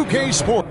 2K Sports.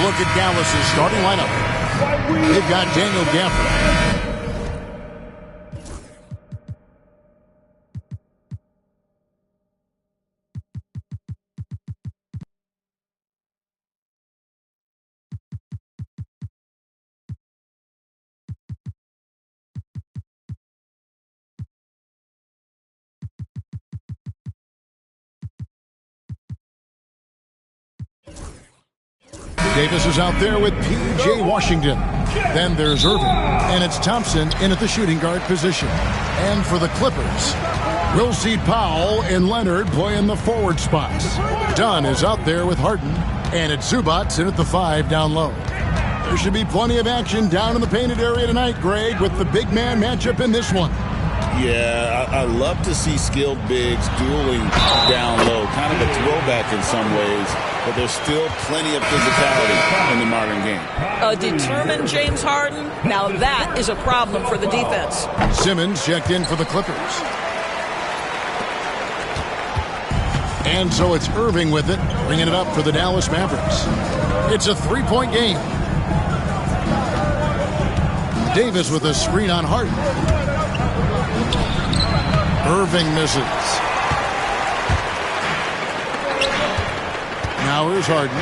Look at Dallas' starting lineup. They've got Daniel Gafford. Davis is out there with P.J. Washington. Then there's Irving, and it's Thompson in at the shooting guard position. And for the Clippers, we'll see Powell and Leonard play in the forward spots. Dunn is out there with Harden, and it's Zubac in at the 5 down low. There should be plenty of action down in the painted area tonight, Greg, with the big man matchup in this one. Yeah, I love to see skilled bigs dueling down low. Kind of a throwback in some ways, but there's still plenty of physicality in the modern game. A determined James Harden? Now that is a problem for the defense. Simmons checked in for the Clippers. And so it's Irving with it, bringing it up for the Dallas Mavericks. It's a three-point game. Davis with a screen on Harden. Irving misses. Now here's Harden.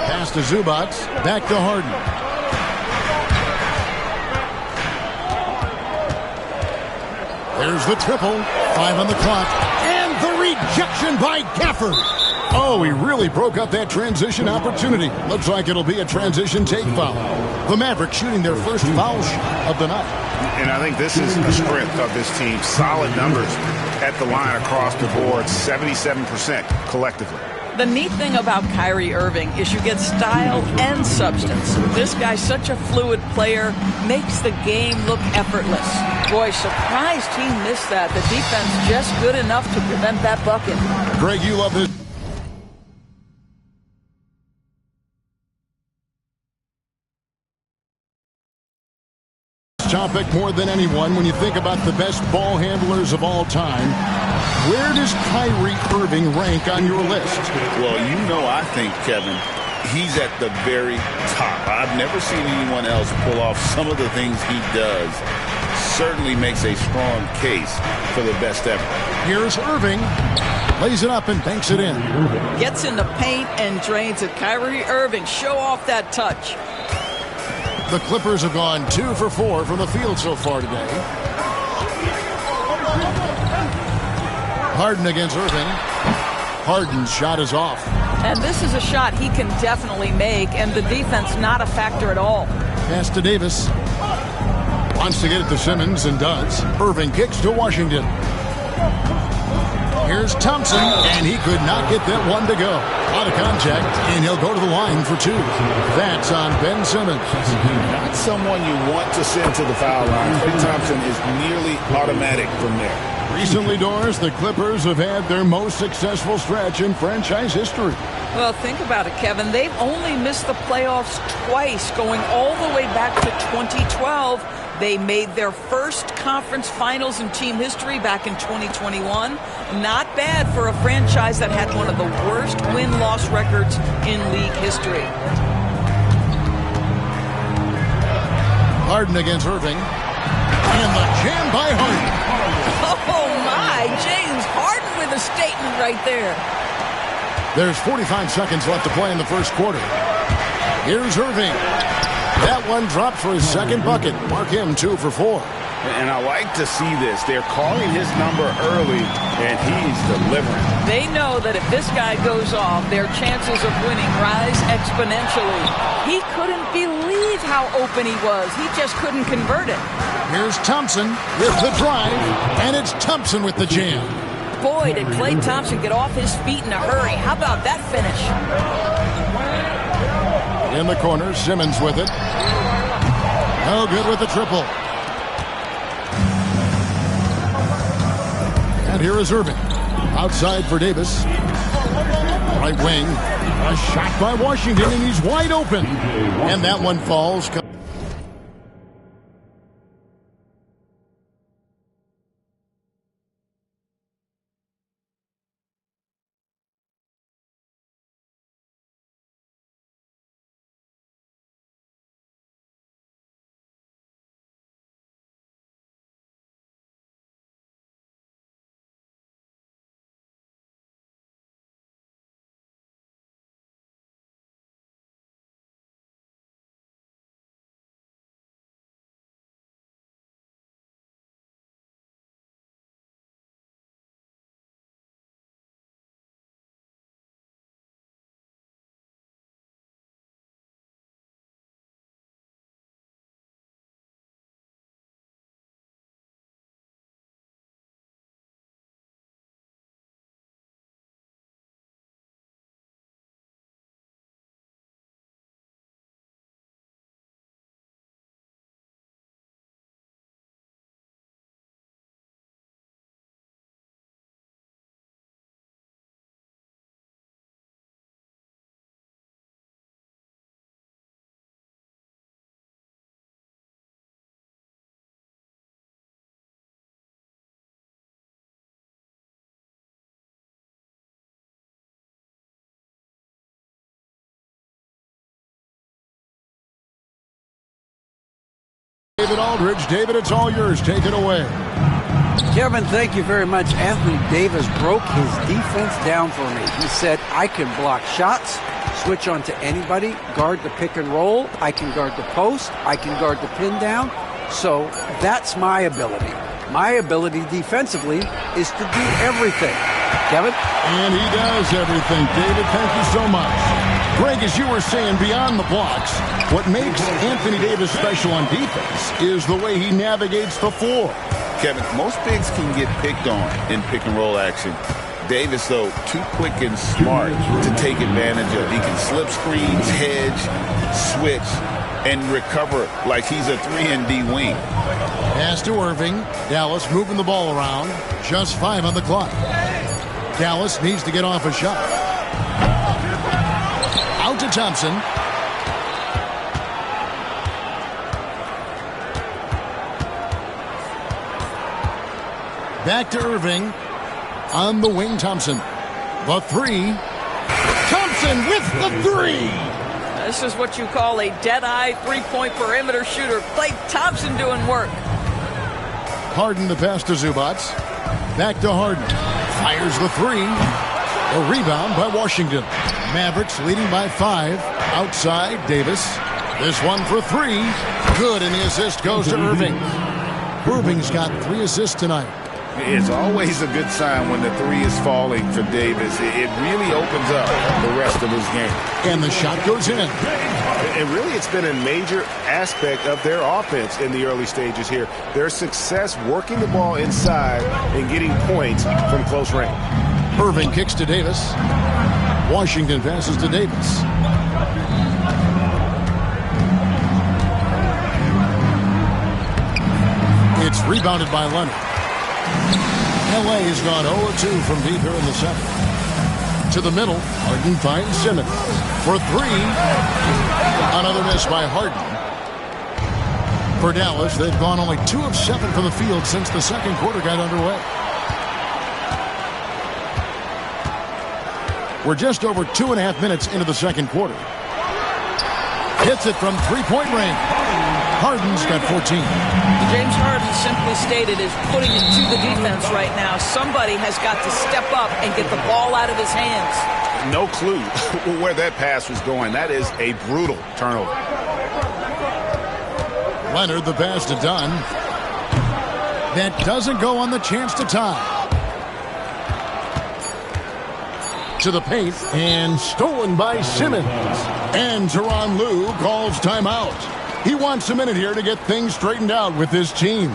Pass to Zubac. Back to Harden. There's the triple. 5 on the clock. And the rejection by Gafford. Oh, he really broke up that transition opportunity. Looks like it'll be a transition take foul. The Mavericks shooting their first foul shot of the night. And I think this is the strength of this team. Solid numbers at the line across the board, 77% collectively. The neat thing about Kyrie Irving is you get style and substance. This guy's such a fluid player, makes the game look effortless. Boy, surprised he missed that. The defense just good enough to prevent that bucket. Greg, you love this topic more than anyone when you think about the best ball handlers of all time. Where does Kyrie Irving rank on your list? Well, you know, I think, Kevin, he's at the very top. I've never seen anyone else pull off some of the things he does certainly makes a strong case for the best ever. Here's Irving. Lays it up and banks it in. Gets in the paint and drains it. Kyrie Irving, show off that touch. The Clippers have gone 2 for 4 from the field so far today. Harden against Irving. Harden's shot is off. And this is a shot he can definitely make, and the defense not a factor at all. Pass to Davis. Wants to get it to Simmons and does. Irving kicks to Washington. Here's Thompson, and he could not get that one to go. Out of contact, and he'll go to the line for 2. That's on Ben Simmons. Not someone you want to send to the foul line. Klay Thompson is nearly automatic from there. Recently, Doris, the Clippers have had their most successful stretch in franchise history. Well, think about it, Kevin. They've only missed the playoffs twice, going all the way back to 2012. They made their first conference finals in team history back in 2021. Not bad for a franchise that had one of the worst win-loss records in league history. Harden against Irving. And the jam by Harden. Oh, my. James Harden with a statement right there. There's 45 seconds left to play in the first quarter. Here's Irving. That one dropped for his second bucket. Mark him 2 for 4. And I like to see this. They're calling his number early, and he's delivering. They know that if this guy goes off, their chances of winning rise exponentially. He couldn't believe how open he was. He just couldn't convert it. Here's Thompson with the drive, and it's Thompson with the jam. Boy, did Klay Thompson get off his feet in a hurry. How about that finish? In the corner, Simmons with it. No good with the triple. And here is Irving. Outside for Davis. Right wing. A shot by Washington, and he's wide open. And that one falls. David Aldridge. David, it's all yours. Take it away. Kevin, thank you very much. Anthony Davis broke his defense down for me. He said, I can block shots, switch on to anybody, guard the pick and roll, I can guard the post, I can guard the pin down. So that's my ability. My ability defensively is to do everything. Kevin? And he does everything. David, thank you so much. Greg, as you were saying, beyond the blocks, what makes Anthony Davis special on defense is the way he navigates the floor. Kevin, most bigs can get picked on in pick-and-roll action. Davis, though, too quick and smart to take advantage of. He can slip screens, hedge, switch, and recover like he's a 3-and-D wing. Pass to Irving. Dallas moving the ball around. Just 5 on the clock. Dallas needs to get off a shot. Out to Thompson. Back to Irving. On the wing, Thompson. The 3. Thompson with the 3. This is what you call a dead-eye three-point perimeter shooter. Klay Thompson doing work. Harden the pass to Zubac. Back to Harden. Fires the three. A rebound by Washington. Mavericks leading by 5. Outside, Davis. This one for 3. Good, and the assist goes to Irving. Irving's got 3 assists tonight. It's always a good sign when the 3 is falling for Davis. It really opens up the rest of his game. And the shot goes in. And really, it's been a major aspect of their offense in the early stages here. Their success working the ball inside and getting points from close range. Irving kicks to Davis. Washington passes to Davis. It's rebounded by Leonard. L.A. has gone 0-2 from deep here in the second. To the middle, Harden finds Simmons for 3. Another miss by Harden. For Dallas, they've gone only 2 of 7 from the field since the second quarter got underway. We're just over 2.5 minutes into the second quarter. Hits it from three-point range. Harden's got 14. James Harden, simply stated, is putting it to the defense right now. Somebody has got to step up and get the ball out of his hands. No clue where that pass was going. That is a brutal turnover. Leonard, the pass to Dunn. That doesn't go on the chance to tie. To the paint, and stolen by Simmons. And Tyronn Lue calls timeout. He wants a minute here to get things straightened out with his team.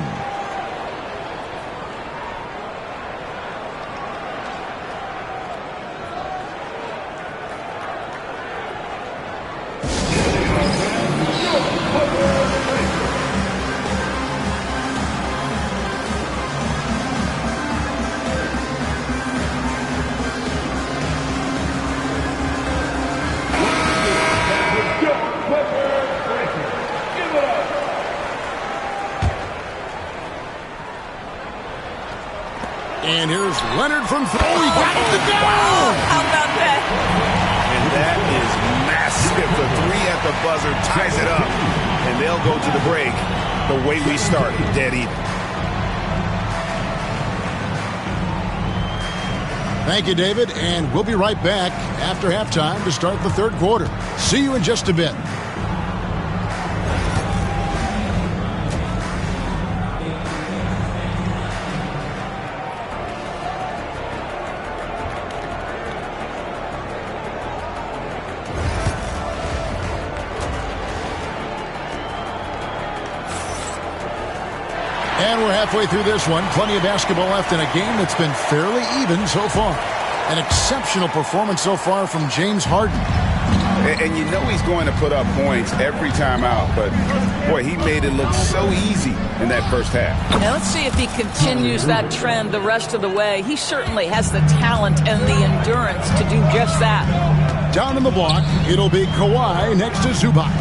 And here's Leonard from 3. Oh, he got it to go! How about that? And that is massive. The 3 at the buzzer ties it up. And they'll go to the break the way we started, dead even. Thank you, David. And we'll be right back after halftime to start the third quarter. See you in just a bit. And we're halfway through this one. Plenty of basketball left in a game that's been fairly even so far. An exceptional performance so far from James Harden. And you know he's going to put up points every time out. But, boy, he made it look so easy in that first half. Now let's see if he continues that trend the rest of the way. He certainly has the talent and the endurance to do just that. Down in the block, it'll be Kawhi next to Zubac.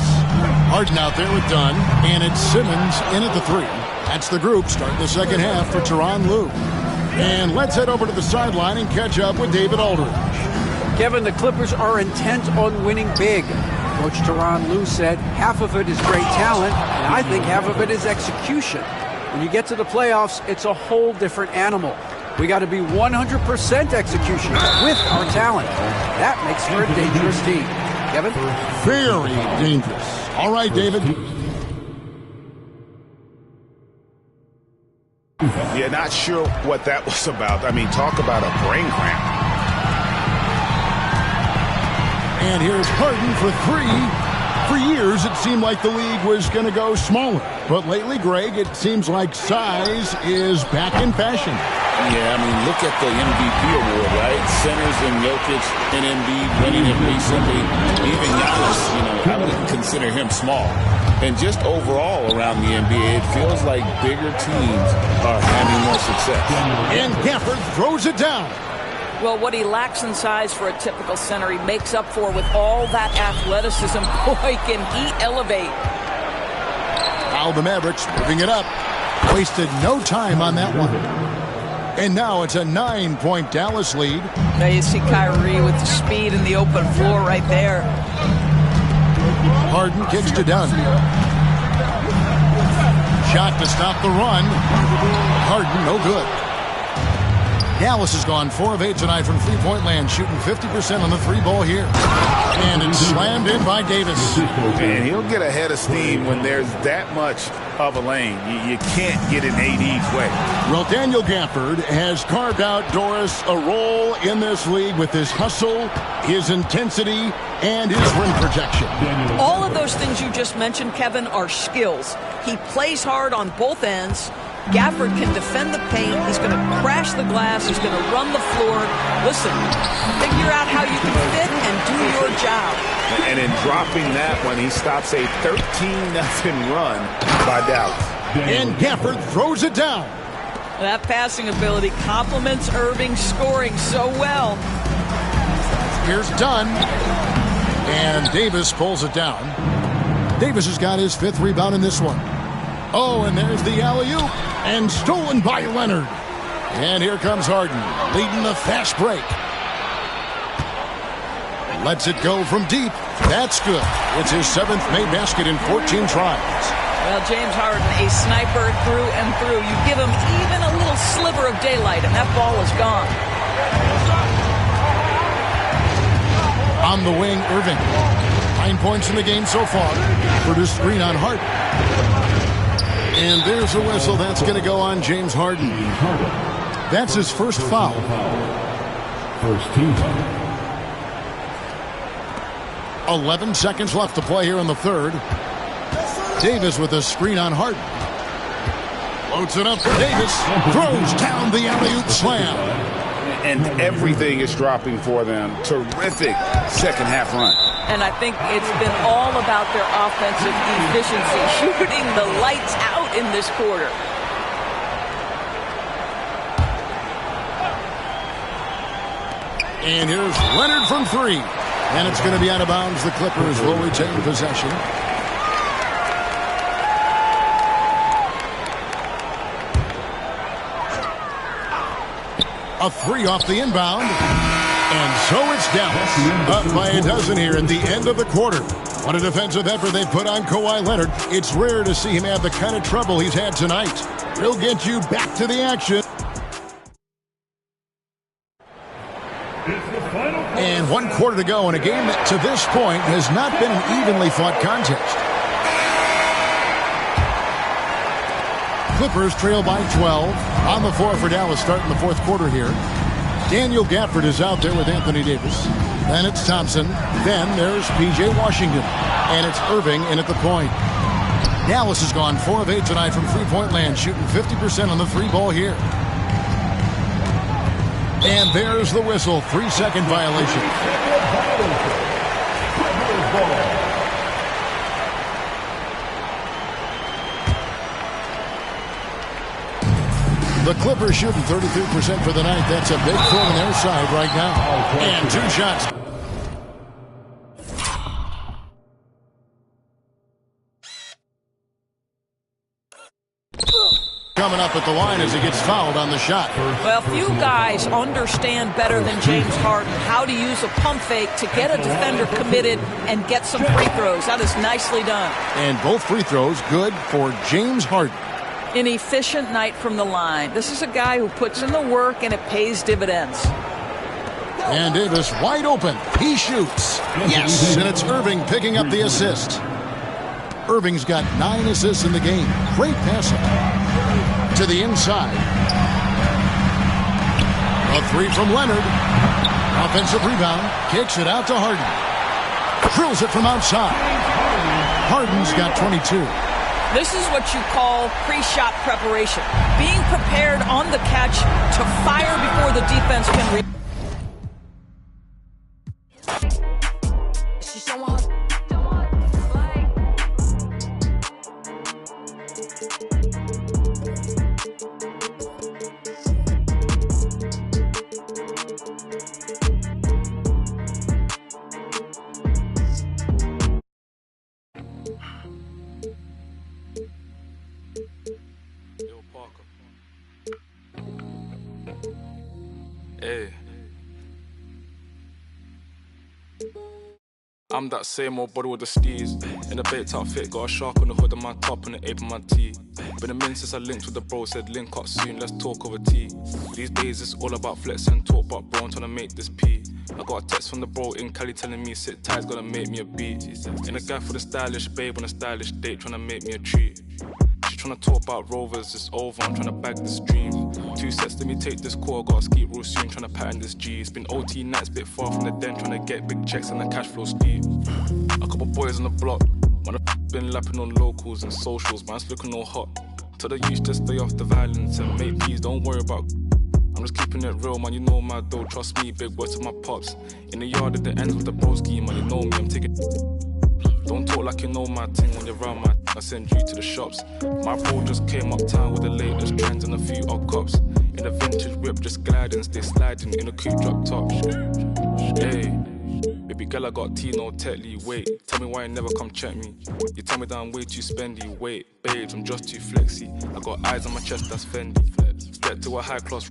Harden out there with Dunn. And it's Simmons in at the 3. That's the group starting the second half for Tyronn Lue. And let's head over to the sideline and catch up with David Aldridge. Kevin, the Clippers are intent on winning big. Coach Tyronn Lue said half of it is great talent, and I think half of it is execution. When you get to the playoffs, it's a whole different animal. We got to be 100% execution with our talent. That makes for a dangerous team. Kevin? Very dangerous. All right, David. Yeah, not sure what that was about. I mean, talk about a brain cramp. And here's Harden for 3. For years, it seemed like the league was going to go smaller. But lately, Greg, it seems like size is back in fashion. Yeah, I mean, look at the MVP award, right? Centers and Jokic and Embiid winning it recently. Even Giannis, I wouldn't consider him small. And just overall around the NBA, it feels like bigger teams are having more success. And Gafford throws it down. Well, what he lacks in size for a typical center, he makes up for with all that athleticism. Boy, can he elevate. Now the Mavericks moving it up. Wasted no time on that one. And now it's a 9-point Dallas lead. Now you see Kyrie with the speed and the open floor right there. Harden kicks to Dunn. shot to stop the run. Harden, no good. Dallas has gone 4 of 8 tonight from three-point land, shooting 50% on the three ball here. And it's slammed in by Davis. And he'll get a head of steam when there's that much of a lane. You can't get in AD's way. Well, Daniel Gafford has carved out, Doris, a role in this league with his hustle, his intensity, and his rim protection. All of those things you just mentioned, Kevin, are skills. He plays hard on both ends. Gafford can defend the paint. He's going to crash the glass. He's going to run the floor. Listen, figure out how you can fit and do your job. And in dropping that one, he stops a 13-0 run by Dallas. And Gafford throws it down. That passing ability complements Irving's scoring so well. Here's Dunn. And Davis pulls it down. Davis has got his 5th rebound in this one. Oh, and there's the alley-oop. And stolen by Leonard. And here comes Harden, leading the fast break. Lets it go from deep. That's good. It's his 7th made basket in 14 tries. Well, James Harden, a sniper through and through. You give him even a little sliver of daylight, and that ball is gone. On the wing, Irving. 9 points in the game so far. Produced screen on Harden. And there's a whistle. That's going to go on James Harden. That's his first foul. First team foul. 11 seconds left to play here in the third. Davis with a screen on Harden. Loads it up for Davis. Throws down the alley-oop slam. And everything is dropping for them. Terrific second half run. And I think it's been all about their offensive efficiency, shooting the lights out in this quarter. And here's Leonard from 3. And it's going to be out of bounds. The Clippers will retain possession. A 3 off the inbound. And so it's Dallas up by a dozen here at the end of the quarter. What a defensive effort they put on Kawhi Leonard. It's rare to see him have the kind of trouble he's had tonight. We'll get you back to the action. And 1 quarter to go in a game that to this point has not been an evenly fought contest. Clippers trail by 12. On the floor for Dallas starting the 4th quarter here. Daniel Gafford is out there with Anthony Davis. Then it's Thompson. Then there's P.J. Washington. And it's Irving in at the point. Dallas has gone 4 of 8 tonight from three-point land, shooting 50% on the three ball here. And there's the whistle. 3-second violation. The Clippers shooting 33% for the night. That's a big throw on their side right now. And 2 shots. Coming up at the line as he gets fouled on the shot. Well, few guys understand better than James Harden how to use a pump fake to get a defender committed and get some free throws. That is nicely done. And both free throws good for James Harden. An efficient night from the line. This is a guy who puts in the work and it pays dividends. And Davis wide open. He shoots. Yes, and it's Irving picking up the assist. Irving's got 9 assists in the game. Great passing. To the inside. A 3 from Leonard. Offensive rebound. Kicks it out to Harden. Drills it from outside. Harden's got 22. This is what you call pre-shot preparation. Being prepared on the catch to fire before the defense can react. Hey, I'm that same old body with the steez. In a baked outfit, got a shark on the hood of my top and the ape on my tee. Been a minute since I linked with the bro, said link up soon, let's talk over tea. These days it's all about flex and talk, but bro, I'm trying to make this pee. I got a text from the bro in Cali telling me sit tight, gonna make me a beat. In a guy for the stylish babe on a stylish date, trying to make me a treat. She tryna talk about rovers, it's over, I'm tryna bag this dream. 2 sets, let me take this call, gotta ski real soon, tryna pattern this G. It's been OT nights, bit far from the den, tryna get big checks and the cash flow steep. A couple boys on the block, man, I've been lapping on locals and socials, man's looking all hot. Tell the youth to stay off the violence and make peace, don't worry about. I'm just keeping it real, man, you know my dough, trust me, big words to my pops. In the yard at the end with the broski, man, you know me, I'm taking. Don't talk like you know my thing when you're around my I send you to the shops. My bro just came uptown with the latest trends and a few odd cops. In a vintage whip, just gliding, stay sliding in a coupe drop top. Hey, baby girl, I got Tino Tetley. Wait, tell me why you never come check me. You tell me that I'm way too spendy. Wait, babes, I'm just too flexy. I got eyes on my chest, that's Fendi. Get to a high class.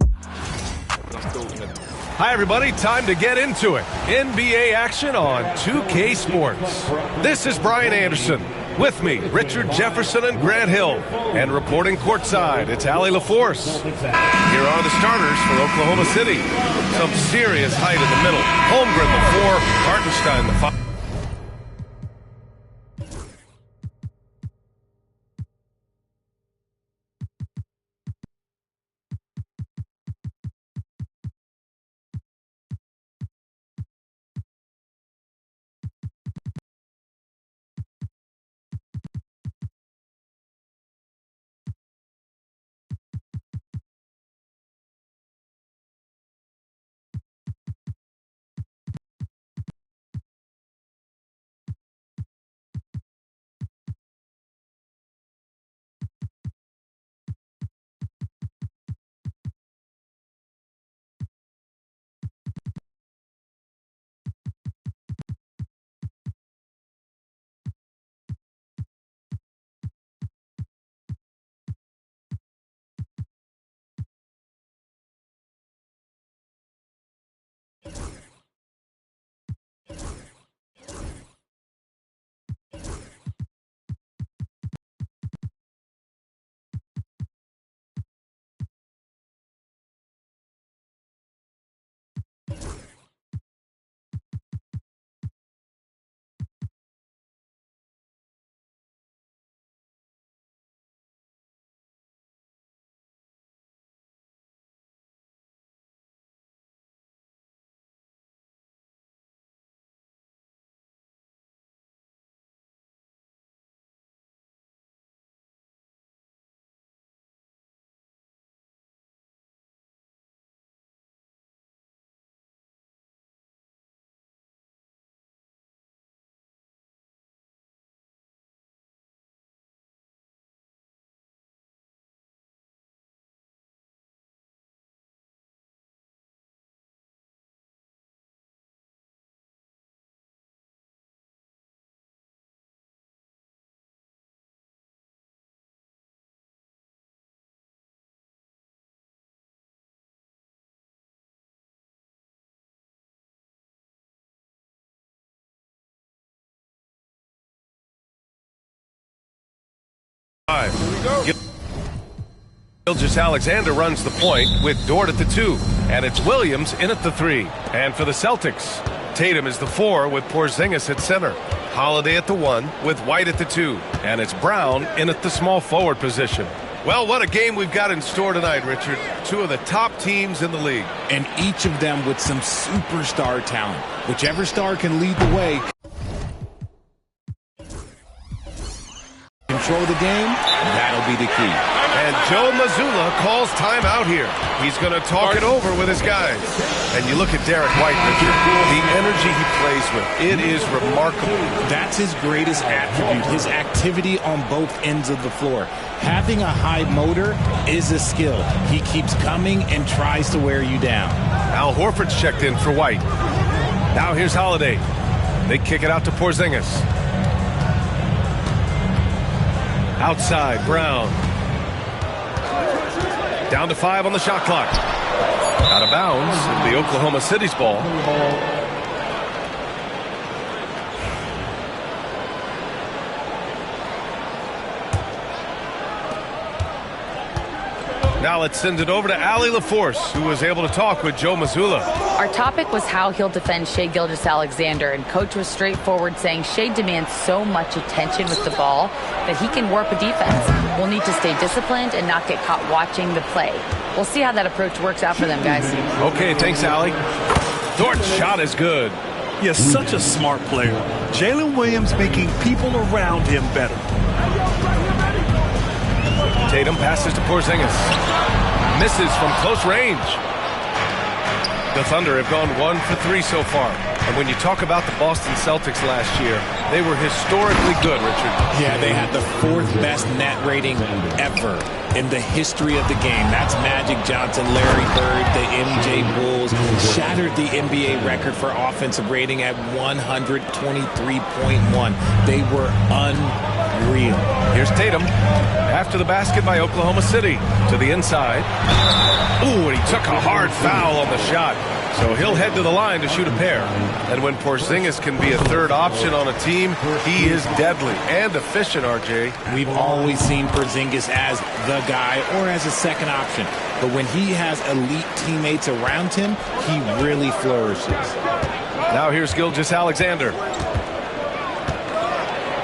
I'm still in it. Hi, everybody. Time to get into it. NBA action on 2K Sports. This is Brian Anderson. With me, Richard Jefferson and Grant Hill. And reporting courtside, it's Allie LaForce. Here are the starters for Oklahoma City. Some serious height in the middle. Holmgren, the 4. Hartenstein, the 5. Gilgeous-Alexander runs the point with Dort at the 2, and it's Williams in at the 3. And for the Celtics, Tatum is the 4 with Porzingis at center. Holiday at the 1 with White at the 2, and it's Brown in at the small forward position. Well, what a game we've got in store tonight, Richard. 2 of the top teams in the league. And each of them with some superstar talent. Whichever star can lead the way, control the game, that'll be the key. And Joe Mazzulla calls timeout here. He's going to talk it over with his guys. And you look at Derek White, Richard, the energy he plays with, it is remarkable. That's his greatest attribute, his activity on both ends of the floor. Having a high motor is a skill. He keeps coming and tries to wear you down. Al Horford's checked in for White. Now here's Holiday. They kick it out to Porzingis. Outside, Brown. Down to 5 on the shot clock. Out of bounds, the Oklahoma City's ball. Now let's send it over to Allie LaForce, who was able to talk with Joe Mazzulla. Our topic was how he'll defend Shai Gilgeous-Alexander, and Coach was straightforward, saying Shai demands so much attention with the ball that he can warp a defense. We'll need to stay disciplined and not get caught watching the play. We'll see how that approach works out for them, guys. Okay, thanks, Allie. Dort's shot is good. Yes, such a smart player. Jalen Williams making people around him better. Tatum passes to Porzingis. Misses from close range. The Thunder have gone 1 for 3 so far. And when you talk about the Boston Celtics last year, they were historically good, Richard. Yeah, they had the 4th best net rating ever in the history of the game. That's Magic Johnson, Larry Bird, the MJ Bulls. Shattered the NBA record for offensive rating at 123.1. They were unreal. Here's Tatum. After the basket by Oklahoma City. To the inside. Ooh, and he took a hard foul on the shot. So he'll head to the line to shoot a pair. And when Porzingis can be a third option on a team, he is deadly and efficient, RJ. We've always seen Porzingis as the guy or as a second option. But when he has elite teammates around him, he really flourishes. Now here's Gilgeous-Alexander.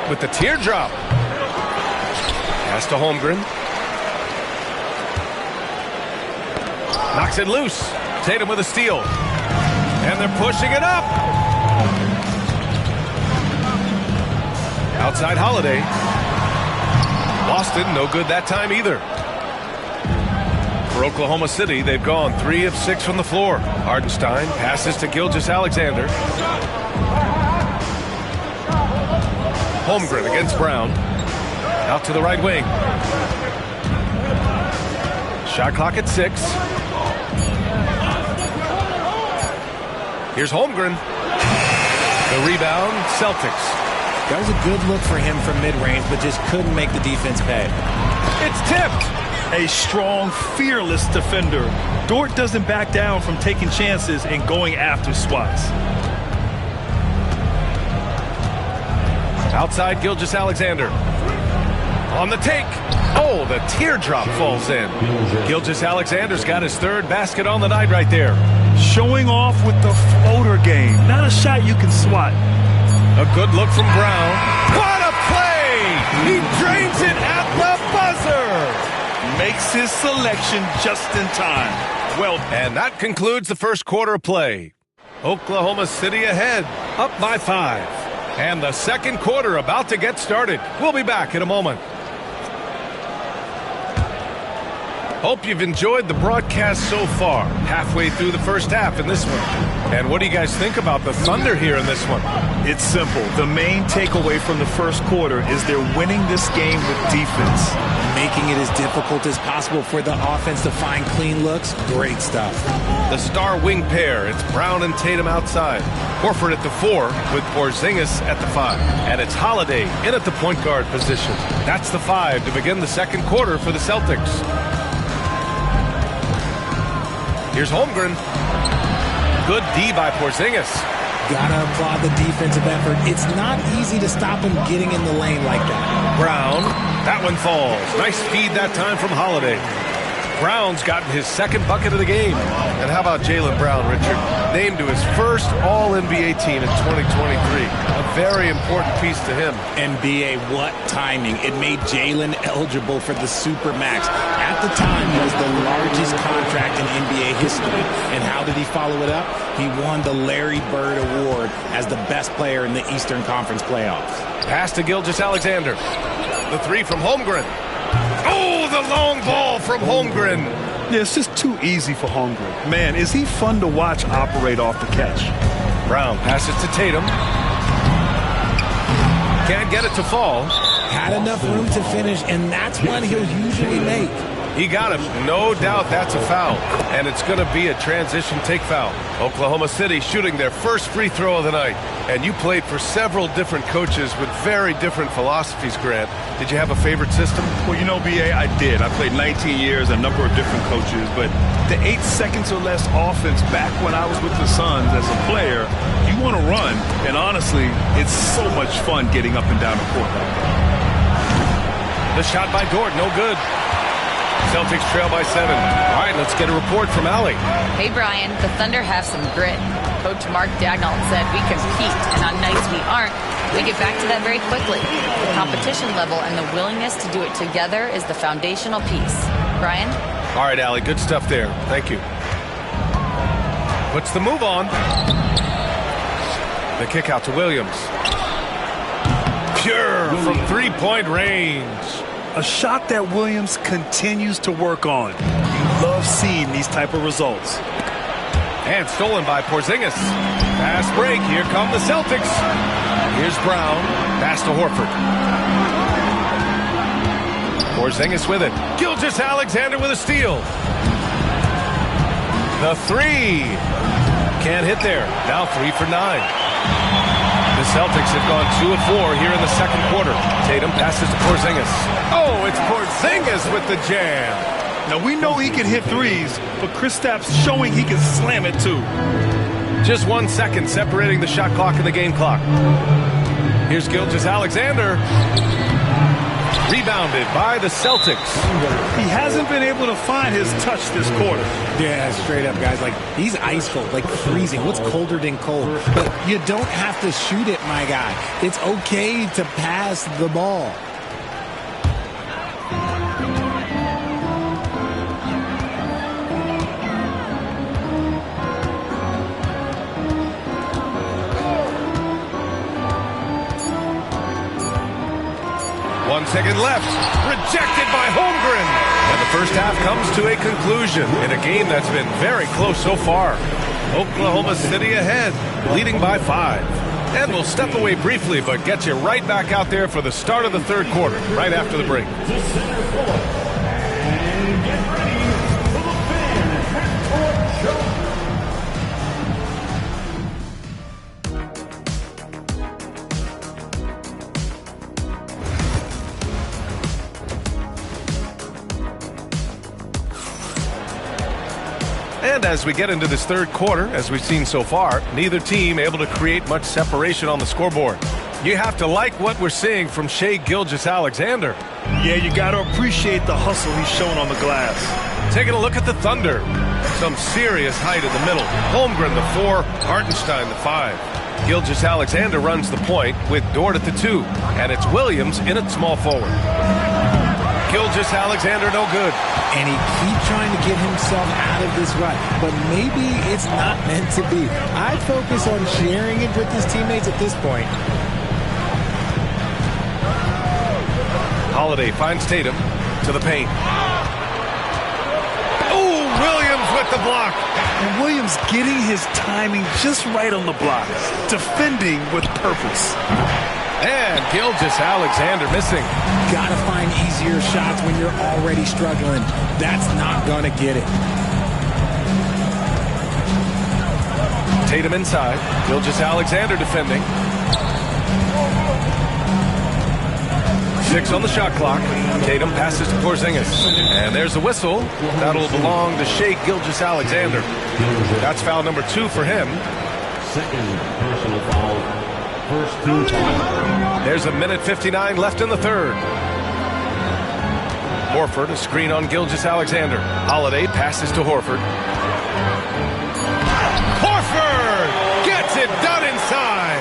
With the teardrop. Pass to Holmgren. Knocks it loose. Tatum with a steal. And they're pushing it up. Outside Holiday. Boston, no good that time either. For Oklahoma City, they've gone 3 of 6 from the floor. Hardenstein passes to Gilgeous-Alexander. Holmgren against Brown. Out to the right wing. Shot clock at 6. Here's Holmgren. The rebound, Celtics. That was a good look for him from mid-range, but just couldn't make the defense pay. It's tipped. A strong, fearless defender. Dort doesn't back down from taking chances and going after swats. Outside Gilgeous-Alexander. On the take. Oh, the teardrop falls in. Gilgeous-Alexander's got his 3rd basket on the night right there. Showing off with the floater game. Not a shot you can swat. A good look from Brown. What a play! He drains it at the buzzer! Makes his selection just in time. Well, and that concludes the first quarter of play. Oklahoma City ahead, up by 5. And the second quarter about to get started. We'll be back in a moment. Hope you've enjoyed the broadcast so far. Halfway through the first half in this one. And what do you guys think about the Thunder here in this one? It's simple. The main takeaway from the first quarter is they're winning this game with defense. Making it as difficult as possible for the offense to find clean looks. Great stuff. The star wing pair. It's Brown and Tatum outside. Horford at the 4 with Porzingis at the 5. And it's Holiday in at the point guard position. That's the 5 to begin the second quarter for the Celtics. Here's Holmgren. Good D by Porzingis. Gotta applaud the defensive effort. It's not easy to stop him getting in the lane like that. Brown. That one falls. Nice feed that time from Holiday. Brown's gotten his 2nd bucket of the game. And how about Jaylen Brown, Richard? Named to his first All-NBA team in 2023. A very important piece to him. NBA, what timing. It made Jaylen eligible for the Supermax. At the time, it was the largest contract in NBA history. And how did he follow it up? He won the Larry Bird Award as the best player in the Eastern Conference playoffs. Pass to Gilgeous-Alexander. The 3 from Holmgren. Oh, the long ball from Holmgren. Yeah, it's just too easy for Holmgren. Man, is he fun to watch operate off the catch. Brown passes to Tatum. Can't get it to fall. Had enough room to finish, and that's one he'll usually make. He got him. No doubt that's a foul. And it's going to be a transition take foul. Oklahoma City shooting their first free throw of the night. And you played for several different coaches with very different philosophies, Grant. Did you have a favorite system? Well, you know, B.A., I did. I played 19 years, a number of different coaches. But the 8 seconds or less offense back when I was with the Suns as a player, you want to run. And honestly, it's so much fun getting up and down the court like that. The shot by Dort, no good. Celtics trail by 7. All right, let's get a report from Allie. Hey, Brian, the Thunder have some grit. Coach Mark Daigneault said we compete, and on nights we aren't, we get back to that very quickly. The competition level and the willingness to do it together is the foundational piece. Brian? All right, Allie, good stuff there. Thank you. Puts the move on. The kick out to Williams. Pure from three-point range. A shot that Williams continues to work on. You love seeing these type of results. And stolen by Porzingis. Fast break. Here come the Celtics. Here's Brown. Pass to Horford. Porzingis with it. Gilgeous-Alexander with a steal. The three. Can't hit there. Now 3 for 9. The Celtics have gone 2 of 4 here in the second quarter. Tatum passes to Porzingis. Oh, it's Porzingis with the jam. Now, we know he can hit threes, but Kristaps showing he can slam it, too. Just 1 second separating the shot clock and the game clock. Here's Gilgeous-Alexander. Rebounded by the Celtics. He hasn't been able to find his touch this quarter. Yeah, straight up, guys. Like, he's ice cold, like freezing. What's colder than cold? But you don't have to shoot it, my guy. It's okay to pass the ball. One second left. Rejected by Holmgren. And the first half comes to a conclusion in a game that's been very close so far. Oklahoma City ahead, leading by 5. And we'll step away briefly, but get you right back out there for the start of the third quarter, right after the break. And as we get into this third quarter, as we've seen so far, neither team able to create much separation on the scoreboard. You have to like what we're seeing from Shai Gilgeous-Alexander. Yeah, you got to appreciate the hustle he's shown on the glass. Taking a look at the Thunder. Some serious height in the middle. Holmgren the 4, Hartenstein the 5. Gilgeous-Alexander runs the point with Dort at the 2. And it's Williams in at small forward. Gilgeous-Alexander no good. And he keeps trying to get himself out of this rut. But maybe it's not meant to be. I'd focus on sharing it with his teammates at this point. Holiday finds Tatum to the paint. Oh, Williams with the block. And Williams getting his timing just right on the block. Defending with purpose. And Gilgeous-Alexander missing. Gotta find easier shots when you're already struggling. That's not gonna get it. Tatum inside. Gilgeous-Alexander defending. 6 on the shot clock. Tatum passes to Porzingis. And there's a whistle. That'll belong to Shai Gilgeous-Alexander. That's foul number 2 for him. Second personal foul. First team foul. There's a minute 59 left in the third. Horford, a screen on Gilgeous-Alexander. Holiday passes to Horford. Horford gets it done inside.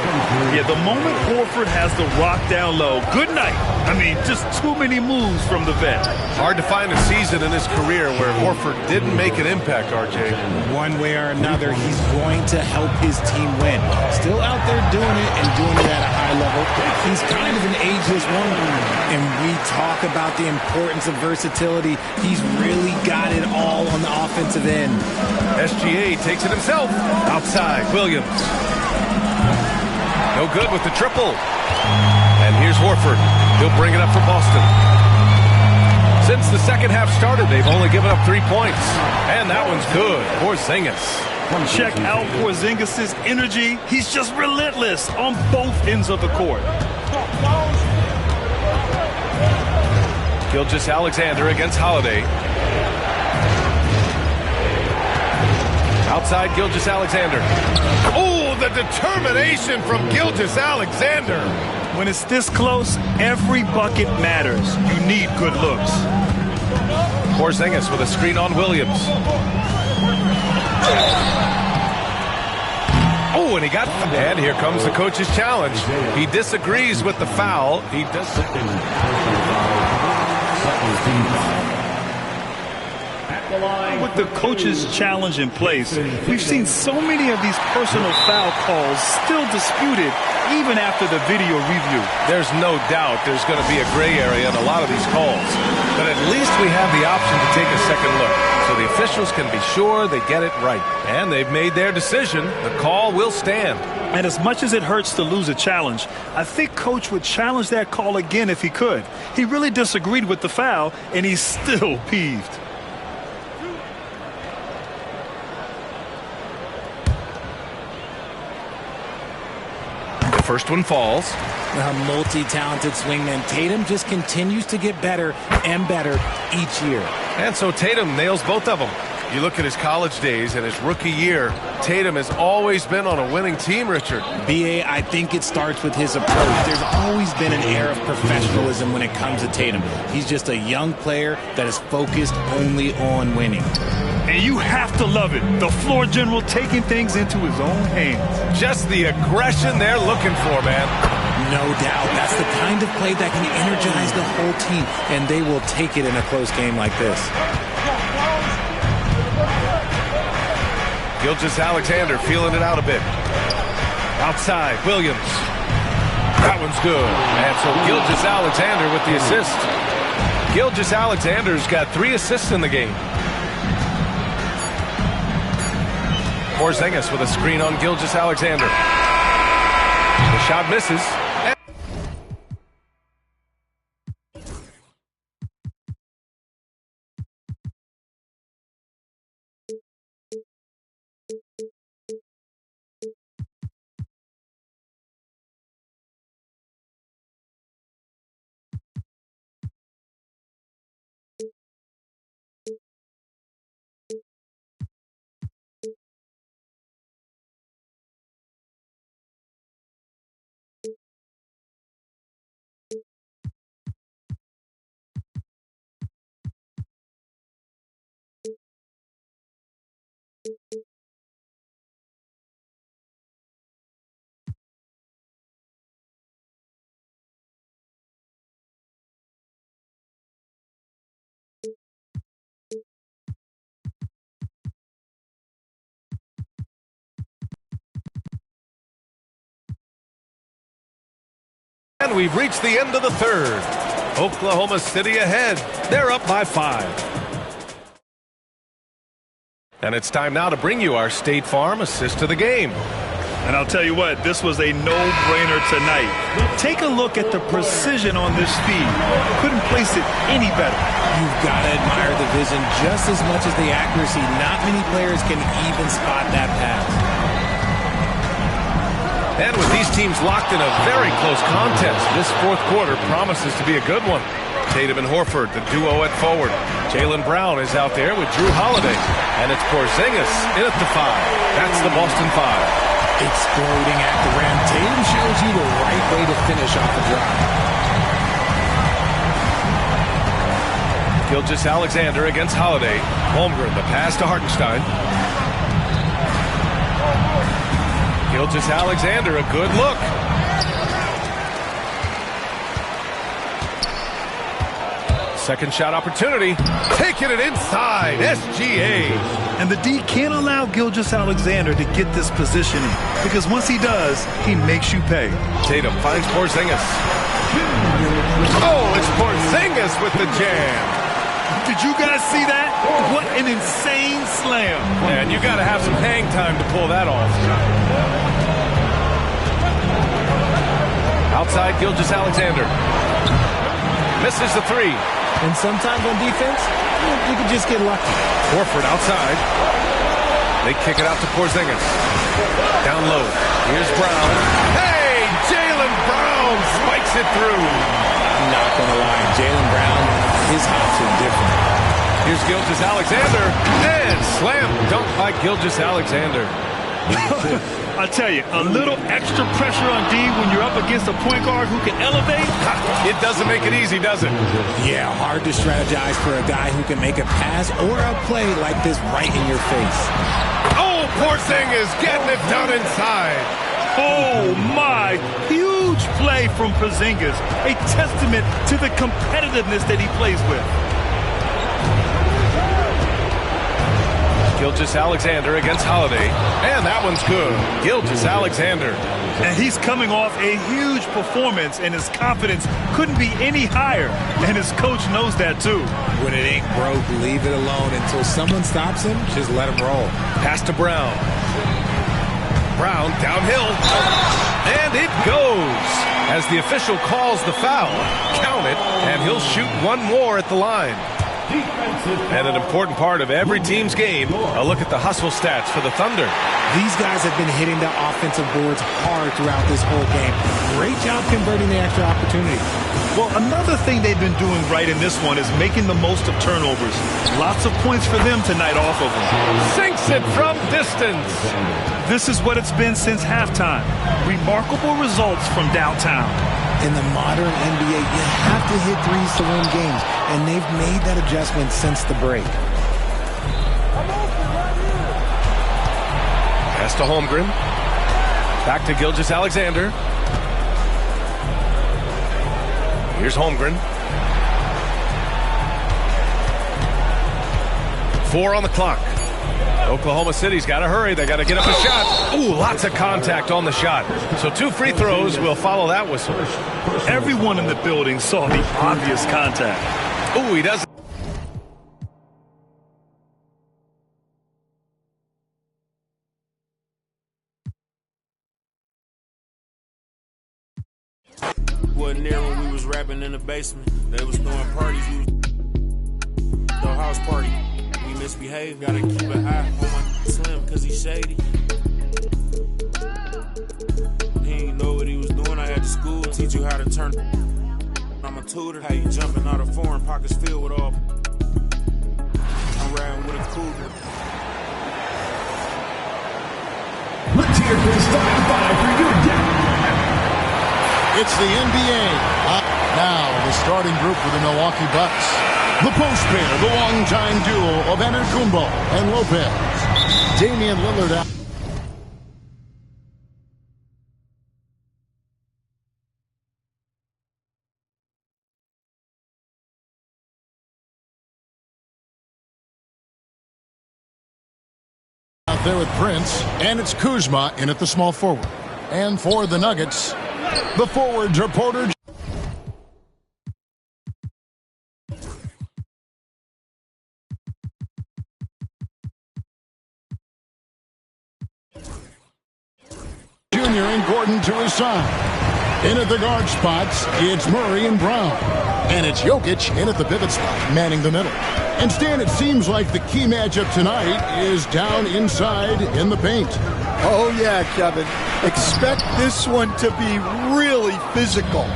Yeah, the moment Horford has the rock down low, good night. I mean, just too many moves from the vet. Hard to find a season in his career where Horford didn't make an impact, RJ. One way or another, he's going to help his team win. Still out there doing it and doing it at a high level. He's kind of an ageless wonder. And we talk about the importance of versatility. He's really got it all on the offensive end. SGA takes it himself. Outside, Williams. No good with the triple. And here's Horford. He'll bring it up for Boston. Since the second half started, they've only given up 3 points. And that one's good. Porzingis. Check out Porzingis' energy. He's just relentless on both ends of the court. Gilgeous-Alexander against Holiday. Outside Gilgeous-Alexander. Oh, the determination from Gilgeous-Alexander. When it's this close, every bucket matters. You need good looks. Porzingis with a screen on Williams. Oh, and he got... And here comes the coach's challenge. He disagrees with the foul. He does... With the coach's challenge in place, we've seen so many of these personal foul calls still disputed even after the video review. There's no doubt there's going to be a gray area in a lot of these calls. But at least we have the option to take a second look, so the officials can be sure they get it right. And they've made their decision. The call will stand. And as much as it hurts to lose a challenge, I think Coach would challenge that call again if he could. He really disagreed with the foul, and he's still peeved. First one falls. A multi-talented swingman. Tatum just continues to get better and better each year. And so Tatum nails both of them. You look at his college days and his rookie year, Tatum has always been on a winning team, Richard. B.A., I think it starts with his approach. There's always been an air of professionalism when it comes to Tatum. He's just a young player that is focused only on winning. And you have to love it. The floor general taking things into his own hands. Just the aggression they're looking for, man. No doubt. That's the kind of play that can energize the whole team, and they will take it in a close game like this. Gilgeous-Alexander feeling it out a bit. Outside, Williams. That one's good. And so Gilgeous-Alexander with the assist. Gilgeous-Alexander's got 3 assists in the game. Porzingis with a screen on Gilgeous-Alexander. The shot misses. And we've reached the end of the third. Oklahoma City ahead. They're up by 5. And it's time now to bring you our State Farm assist to the game. And I'll tell you what, this was a no-brainer tonight. Take a look at the precision on this feed. Couldn't place it any better. You've got to admire the vision just as much as the accuracy. Not many players can even spot that pass. And with these teams locked in a very close contest, this fourth quarter promises to be a good one. Tatum and Horford, the duo at forward. Jaylen Brown is out there with Drew Holiday. And it's Porzingis in at the 5. That's the Boston 5. Exploding at the rim. Tatum shows you the right way to finish off the drive. Gilgeous-Alexander against Holiday. Holmgren, the pass to Hartenstein. Gilgeous-Alexander, a good look. Second shot opportunity. Taking it inside. SGA. And the D can't allow Gilgeous-Alexander to get this positioning, because once he does, he makes you pay. Tatum finds Porzingis. Oh, it's Porzingis with the jam. Did you guys see that? What an insane slam. And you got to have some hang time to pull that off. Outside, Gilgeous-Alexander. Misses the 3. And sometimes on defense, you can just get lucky. Horford outside. They kick it out to Porzingis. Down low. Here's Brown. Hey, Jaylen Brown spikes it through. I'm not going to lie. Jaylen Brown, his hops are different. Here's Gilgeous-Alexander. And slam dunk by Gilgeous-Alexander. I tell you, a little extra pressure on D when you're up against a point guard who can elevate. It doesn't make it easy, does it? Yeah, hard to strategize for a guy who can make a pass or a play like this right in your face. Oh, Porzingis getting it done inside. Oh, my. Huge play from Porzingis. A testament to the competitiveness that he plays with. Gilgeous-Alexander against Holiday. And that one's good. Gilgeous-Alexander. And he's coming off a huge performance, and his confidence couldn't be any higher. And his coach knows that, too. When it ain't broke, leave it alone until someone stops him. Just let him roll. Pass to Brown. Brown downhill. And it goes. As the official calls the foul, count it, and he'll shoot one more at the line. And an important part of every team's game, a look at the hustle stats for the Thunder. These guys have been hitting the offensive boards hard throughout this whole game. Great job converting the extra opportunity. Well, another thing they've been doing right in this one is making the most of turnovers. Lots of points for them tonight off of them. Sinks it from distance. This is what it's been since halftime. Remarkable results from downtown. In the modern NBA, you have to hit threes to win games, and they've made that adjustment since the break. Pass to Holmgren. Back to Gilgeous-Alexander. Here's Holmgren. 4 on the clock. Oklahoma City's got to hurry. They got to get up a shot. Ooh, lots of contact on the shot. So 2 free throws will follow that whistle. Everyone in the building saw the obvious contact. Ooh, he doesn't. Wasn't there when we was rapping in the basement. They was throwing parties. We was the house party. We misbehaved. Gotta keep an eye on my Slim, cause he's shady. He ain't know what he was doing. I had to school teach you how to turn. I'm a tutor. How you jumping out of foreign pockets filled with all. I'm riding with a cougar. Let's hear for Style 5 for your dad. It's the NBA. Now, the starting group for the Milwaukee Bucks. The post pair, the longtime duo of Antetokounmpo and Lopez. Damian Lillard out. Out there with Prince, and it's Kuzma in at the small forward. And for the Nuggets, the forwards are Porter Jr. and Gordon to his side. In at the guard spots, it's Murray and Brown. And it's Jokic in at the pivot spot, manning the middle. And Stan, it seems like the key matchup tonight is down inside in the paint. Oh, yeah, Kevin. Expect this one to be really physical.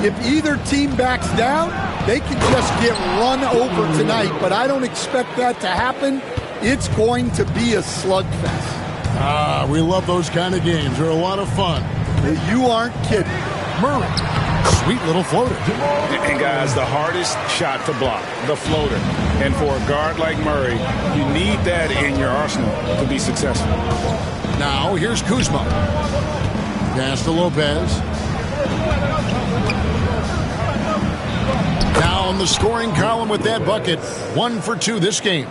If either team backs down, they can just get run over tonight. But I don't expect that to happen. It's going to be a slugfest. We love those kind of games. They're a lot of fun. You aren't kidding. Murray. Sweet little floater. And guys, the hardest shot to block, the floater. And for a guard like Murray, you need that in your arsenal to be successful. Now, here's Kuzma. Pass to Lopez. Now on the scoring column with that bucket. 1 for 2 this game.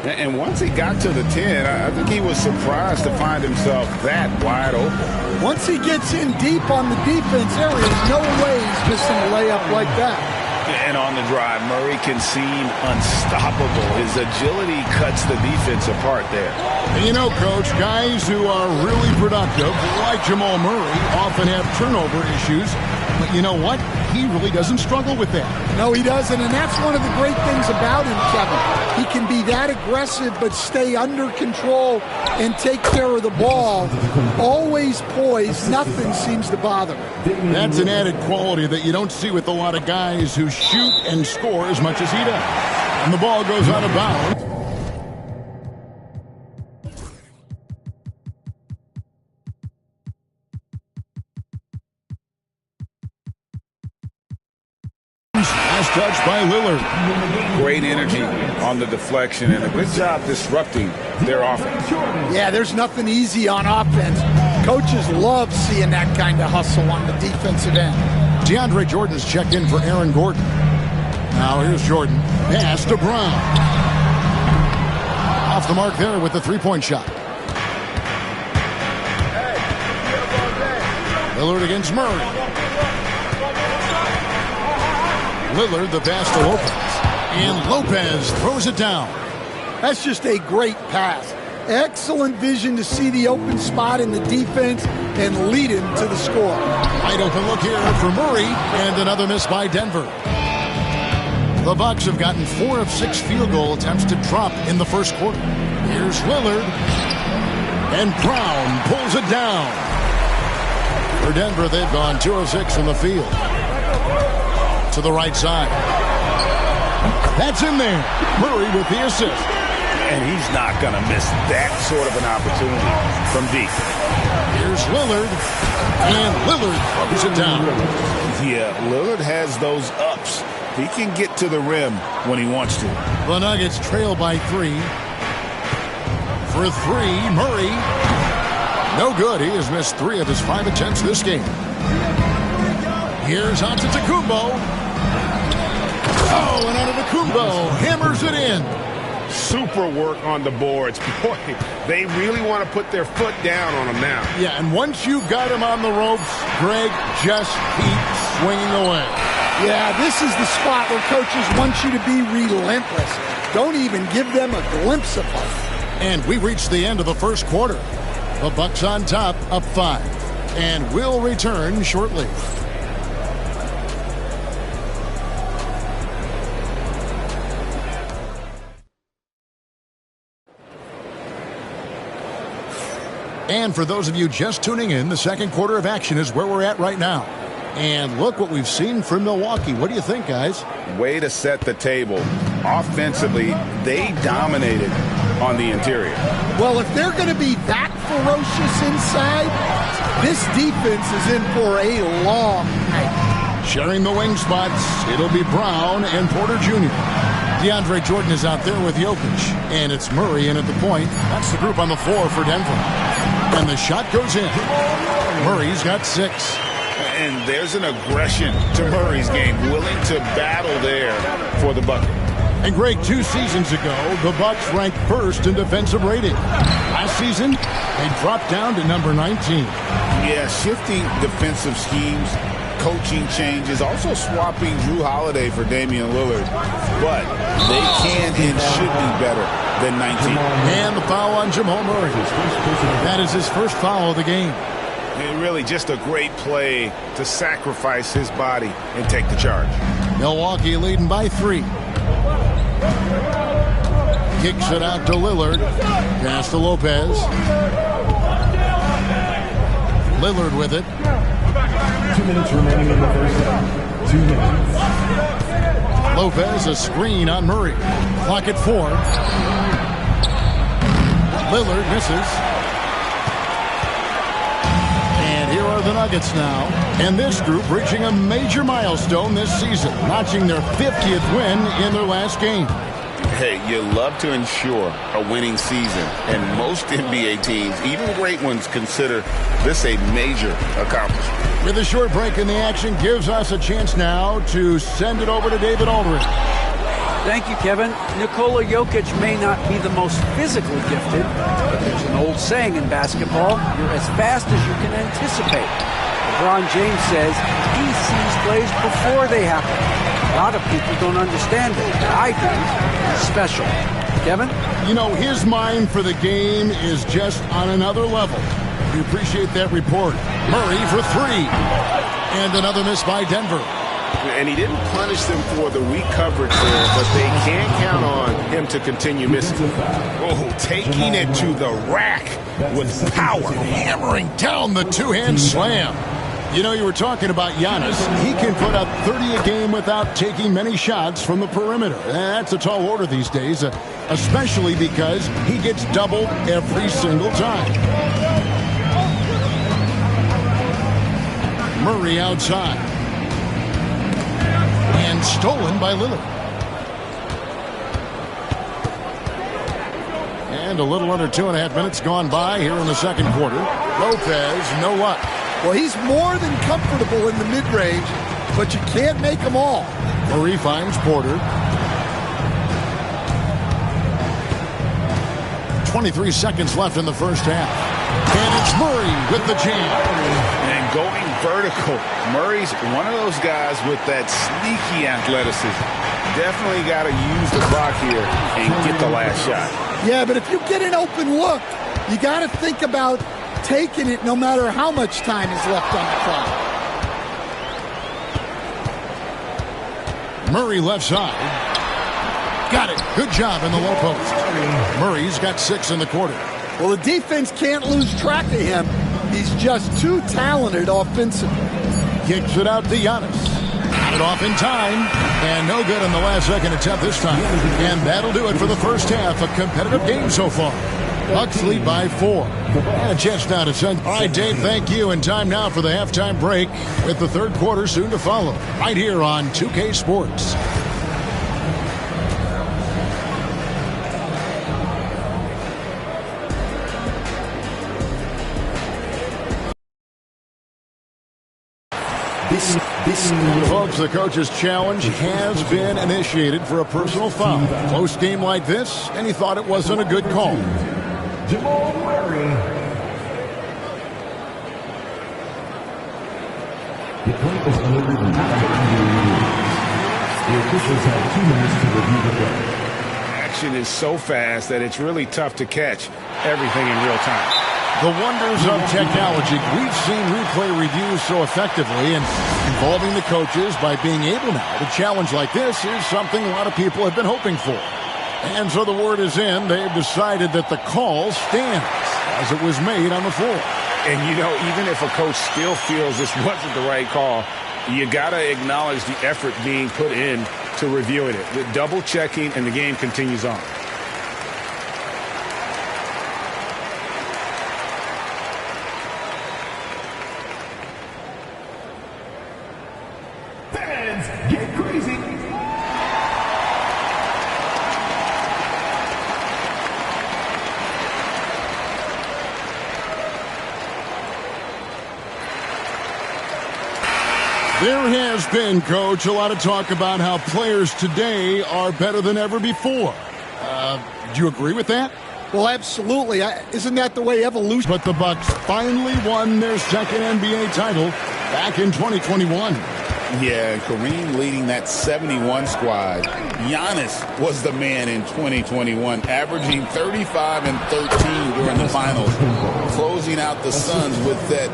And once he got to the 10, I think he was surprised to find himself that wide open. Once he gets in deep on the defense area, no way he's missing a layup like that. And on the drive, Murray can seem unstoppable. His agility cuts the defense apart there. And you know, Coach, guys who are really productive, like Jamal Murray, often have turnover issues. But you know what? He really doesn't struggle with that. No, he doesn't, and that's one of the great things about him, Kevin. He can be that aggressive but stay under control and take care of the ball. Always poised. Nothing seems to bother him. That's an added quality that you don't see with a lot of guys who shoot and score as much as he does. And the ball goes out of bounds. Pass touch by Lillard. Great energy on the deflection and a good job disrupting their offense. Yeah, there's nothing easy on offense. Coaches love seeing that kind of hustle on the defensive end. DeAndre Jordan's checked in for Aaron Gordon. Now here's Jordan. Pass to Brown. Off the mark there with the three-point shot. Lillard against Murray. Lillard the pass to Lopez. And Lopez throws it down. That's just a great pass. Excellent vision to see the open spot in the defense and lead him to the score. Wide open look here for Murray, and another miss by Denver. The Bucks have gotten 4 of 6 field goal attempts to drop in the first quarter. Here's Lillard, and Brown pulls it down. For Denver, they've gone 2 of 6 from the field. To the right side. That's in there. Murray with the assist. And he's not going to miss that sort of an opportunity from deep. Here's Lillard, and Lillard throws it down. Yeah, Lillard has those ups. He can get to the rim when he wants to. The Nuggets trail by 3. For 3, Murray. No good. He has missed 3 of his 5 attempts this game. Here's Antetokounmpo. Oh, and Antetokounmpo hammers it in. Super work on the boards. Boy, they really want to put their foot down on him now. Yeah, and once you've got him on the ropes, Greg, just keep swinging away. Yeah, this is the spot where coaches want you to be relentless. Don't even give them a glimpse of hope. And we reached the end of the first quarter. The Bucks on top, up 5. And we'll return shortly. And for those of you just tuning in, the second quarter of action is where we're at right now. And look what we've seen from Milwaukee. What do you think, guys? Way to set the table. Offensively, they dominated on the interior. Well, if they're going to be that ferocious inside, this defense is in for a long night. Sharing the wing spots, it'll be Brown and Porter Jr. DeAndre Jordan is out there with Jokic. And it's Murray in at the point. That's the group on the floor for Denver. And the shot goes in. Murray's got 6. And there's an aggression to Murray's game, willing to battle there for the bucket. And Greg, 2 seasons ago, the Bucks ranked 1st in defensive rating. Last season, they dropped down to number 19. Yeah, shifting defensive schemes, coaching changes, also swapping Drew Holiday for Damian Lillard. But they can and should be better than 19. And the foul on Jamal Murray. That is his first foul of the game. And really just a great play to sacrifice his body and take the charge. Milwaukee leading by 3. Kicks it out to Lillard. Pass to Lopez. Lillard with it. 2 minutes remaining in the first half. 2 minutes. Lopez, a screen on Murray. Clock at 4. Lillard misses. And here are the Nuggets now. And this group reaching a major milestone this season, notching their 50th win in their last game. Hey, you love to ensure a winning season, and most NBA teams, even great ones, consider this a major accomplishment. With a short break in the action, gives us a chance now to send it over to David Aldridge. Thank you, Kevin. Nikola Jokic may not be the most physically gifted, but there's an old saying in basketball, you're as fast as you can anticipate. LeBron James says he sees plays before they happen. A lot of people don't understand it, but I do. It's special. Kevin? You know, his mind for the game is just on another level. We appreciate that report. Murray for 3. And another miss by Denver. And he didn't punish them for the weak coverage there, but they can't count on him to continue missing. Oh, taking it to the rack with power. Hammering down the two-hand slam. You know, you were talking about Giannis. He can put up 30 a game without taking many shots from the perimeter. That's a tall order these days, especially because he gets doubled every single time. Murray outside. And And stolen by Lillard. And a little under 2.5 minutes gone by here in the second quarter. Lopez, no luck. Well, he's more than comfortable in the mid-range, but you can't make them all. Murray finds Porter. 23 seconds left in the first half. And it's Murray with the jam. And going vertical. Murray's one of those guys with that sneaky athleticism. Definitely got to use the clock here and get the last shot. Yeah, but if you get an open look, you got to think about taking it no matter how much time is left on the clock. Murray left side. Got it. Good job in the low post. Murray's got 6 in the quarter. Well, the defense can't lose track of him. He's just too talented offensively. Kicks it out to Giannis. Got it off in time. And no good in the last second attempt this time. And that'll do it for the first half. A competitive game so far. Bucks lead by 4. And a chance now to send. All right, Dave, thank you. And time now for the halftime break with the third quarter soon to follow. Right here on 2K Sports. Folks, the coach's challenge has been initiated for a personal foul. Close game like this, and he thought it wasn't a good call. Jamal Murray. The point was delivered in the officials have 2 minutes to review the play. Action is so fast that it's really tough to catch everything in real time. The wonders of technology. We've seen replay reviews so effectively, and involving the coaches by being able now to challenge like this is something a lot of people have been hoping for. And so the word is in. They've decided that the call stands as it was made on the floor. And, you know, even if a coach still feels this wasn't the right call, you got to acknowledge the effort being put in to reviewing it. The double checking, and the game continues on. Get crazy. There has been, Coach, a lot of talk about how players today are better than ever before. Do you agree with that? Well, absolutely. Isn't that the way evolution? But the Bucks finally won their second NBA title back in 2021. Yeah, and Kareem leading that 71 squad. Giannis was the man in 2021, averaging 35 and 13 during the finals, closing out the Suns with that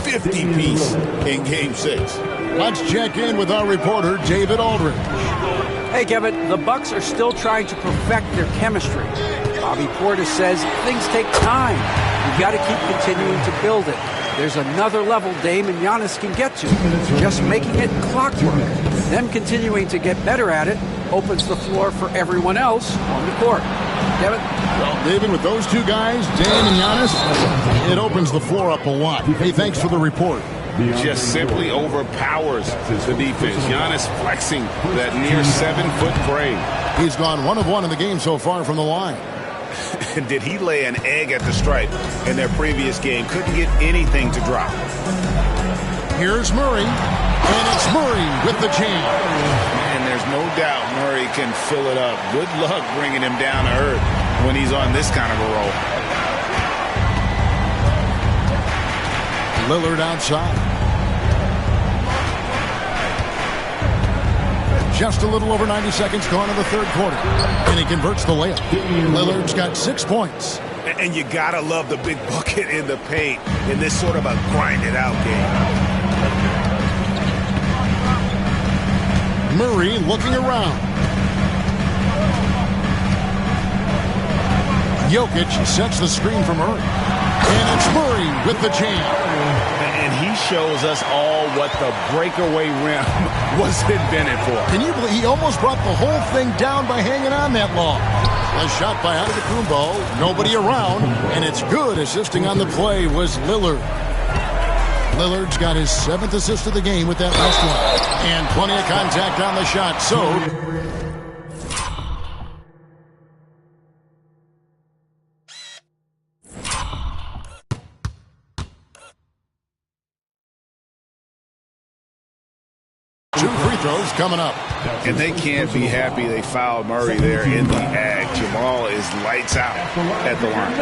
50-piece in Game 6. Let's check in with our reporter, David Aldridge. Hey, Kevin, the Bucks are still trying to perfect their chemistry. Bobby Portis says things take time. You've got to keep continuing to build it. There's another level Dame and Giannis can get to. Just making it clockwork. Them continuing to get better at it opens the floor for everyone else on the court. Kevin? Well, David, with those two guys, Dame and Giannis, it opens the floor up a lot. Hey, thanks for the report. Just simply overpowers the defense. Giannis flexing that near 7-foot frame. He's gone 1 of 1 in the game so far from the line. Did he lay an egg at the stripe in their previous game? Couldn't get anything to drop. Here's Murray, and it's Murray with the jam. And there's no doubt Murray can fill it up. Good luck bringing him down to earth when he's on this kind of a roll. Lillard outside. Just a little over 90 seconds gone in the third quarter. And he converts the layup. Lillard's got 6 points. And you got to love the big bucket in the paint in this sort of a grinded-out game. Murray looking around. Jokic sets the screen for Murray. And it's Murray with the jam. And he shows us all what the breakaway rim was invented for. Can you believe he almost brought the whole thing down by hanging on that long? A shot by Antetokounmpo, nobody around, and it's good. Assisting on the play was Lillard. Lillard's got his 7th assist of the game with that last one. And plenty of contact on the shot. So two free throws coming up. And they can't be happy they fouled Murray there in the ag. Jamal is lights out at the line.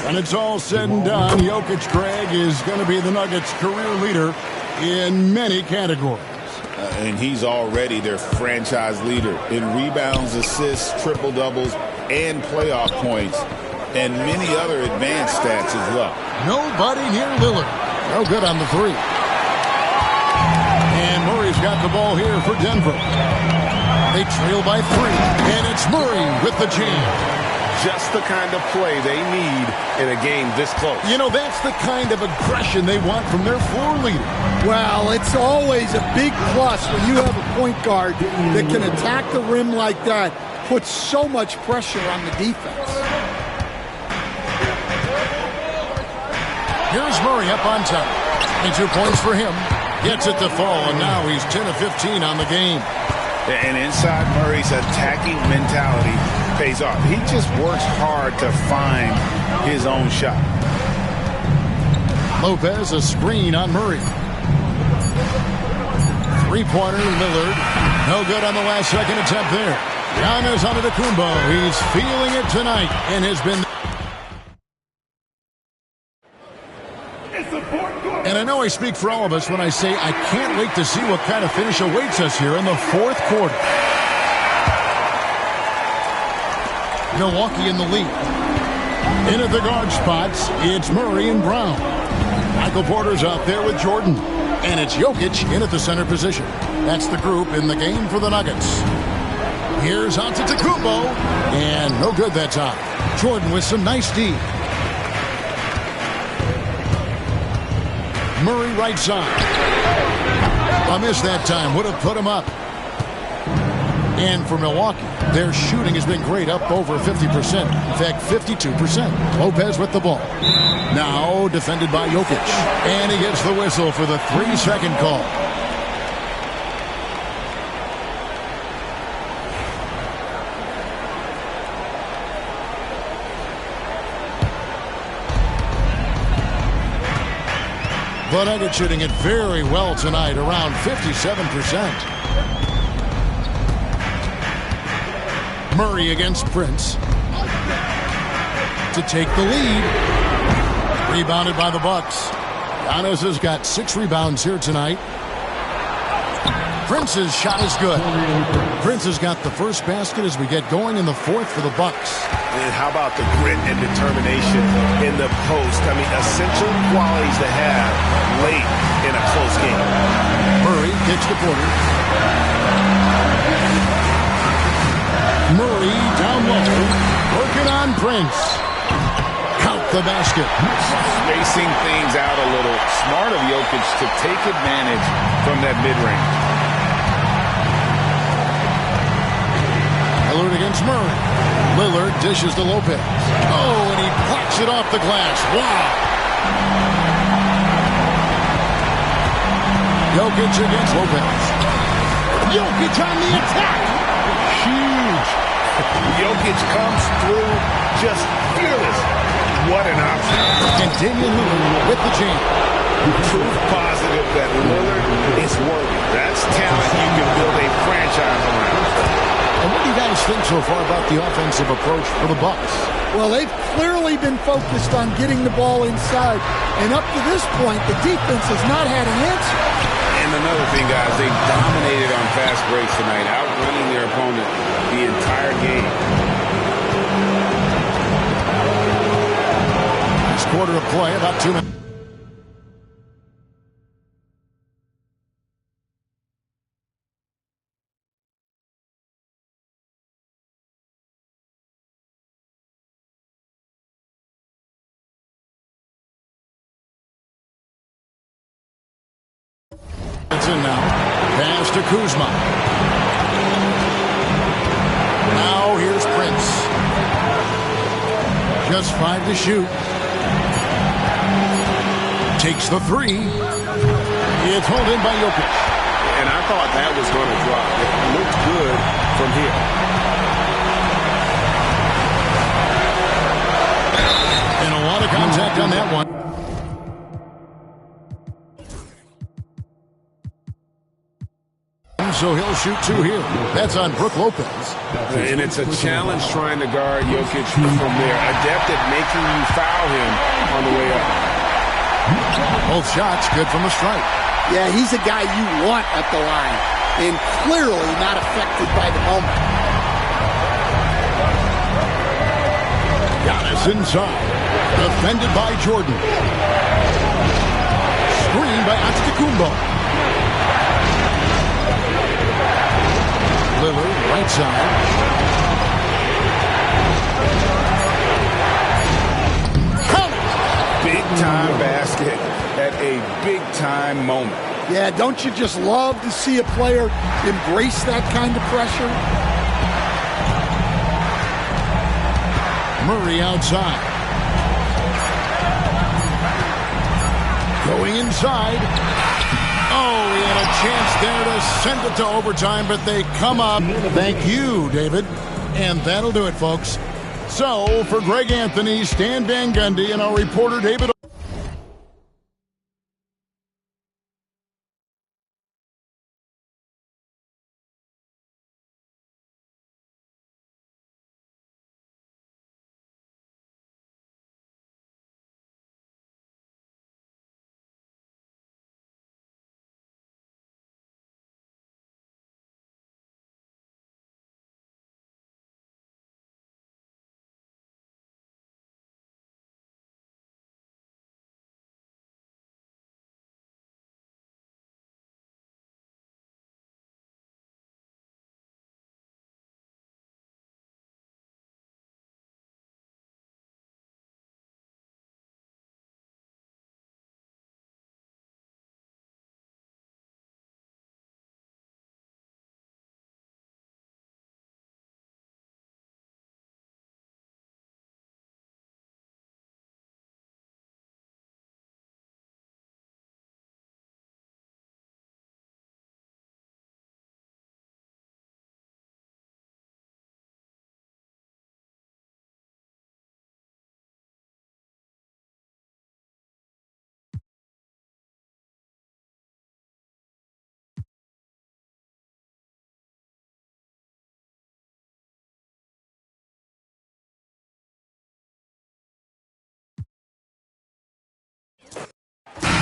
When it's all said and done, Jokic, Greg, is going to be the Nuggets' career leader in many categories. And he's already their franchise leader in rebounds, assists, triple-doubles, and playoff points, and many other advanced stats as well. Nobody near Lillard. No good on the three. And Murray's got the ball here for Denver. They trail by 3, and it's Murray with the jam. Just the kind of play they need in a game this close. You know, that's the kind of aggression they want from their floor leader. Well, it's always a big plus when you have a point guard that can attack the rim like that, puts so much pressure on the defense. Here's Murray up on top. 22 points for him. Gets it to fall, and now he's 10 of 15 on the game. And inside Murray's attacking mentality pays off. He just works hard to find his own shot. Lopez, a screen on Murray. Three-pointer, Lillard. No good on the last second attempt there. Giannis Antetokounmpo. He's feeling it tonight and has been... And I know I speak for all of us when I say I can't wait to see what kind of finish awaits us here in the fourth quarter. Milwaukee in the lead. In at the guard spots, it's Murray and Brown. Michael Porter's out there with Jordan. And it's Jokic in at the center position. That's the group in the game for the Nuggets. Here's Antetokounmpo. And no good that time. Jordan with some nice D. Murray right side. A miss that time. Would have put him up. And for Milwaukee, their shooting has been great, up over 50%. In fact, 52%. Lopez with the ball. Now defended by Jokic. And he gets the whistle for the 3-second call. The Nuggets shooting it very well tonight, around 57%. Murray against Prince. To take the lead. Rebounded by the Bucks. Giannis has got 6 rebounds here tonight. Prince's shot is good. Prince has got the first basket as we get going in the fourth for the Bucks. And how about the grit and determination in the post? I mean, essential qualities to have late in a close game. Murray kicks to Porter. Murray down low. Working on Prince. Count the basket. Spacing things out a little. Smart of Jokic to take advantage from that mid-range. Lillard against Murray. Lillard dishes to Lopez. Oh, and he plucks it off the glass. Wow. Jokic against Lopez. Jokic on the attack. Huge. Jokic comes through just fearless. What an option. And Damian Lillard with the jam. Proof positive that Lillard is worthy. That's talent you can build a franchise around. And what do you guys think so far about the offensive approach for the Bucks? Well, they've clearly been focused on getting the ball inside. And up to this point, the defense has not had an answer. And another thing, guys, they dominated on fast breaks tonight, outrunning their opponent the entire game. Last quarter of play, about 2 minutes. Now, pass to Kuzma. Now here's Prince. Just 5 to shoot. Takes the 3. It's hauled in by Jokic. And I thought that was going to drop. It looked good from here. And a lot of contact on that one. So he'll shoot two here. That's on Brook Lopez. And it's a challenge trying to guard Jokic from there. Adept at making you foul him on the way up. Both shots good from the stripe. Yeah, he's a guy you want at the line. And clearly not affected by the moment. Giannis inside. Defended by Jordan. Screen by Antetokounmpo. Lillard, right side. Big-time basket at a big-time moment. Yeah, don't you just love to see a player embrace that kind of pressure? Murray outside. Going inside. Oh, he had a chance there to send it to overtime, but they come up. Thank you, David. And that'll do it, folks. So, for Greg Anthony, Stan Van Gundy, and our reporter, David.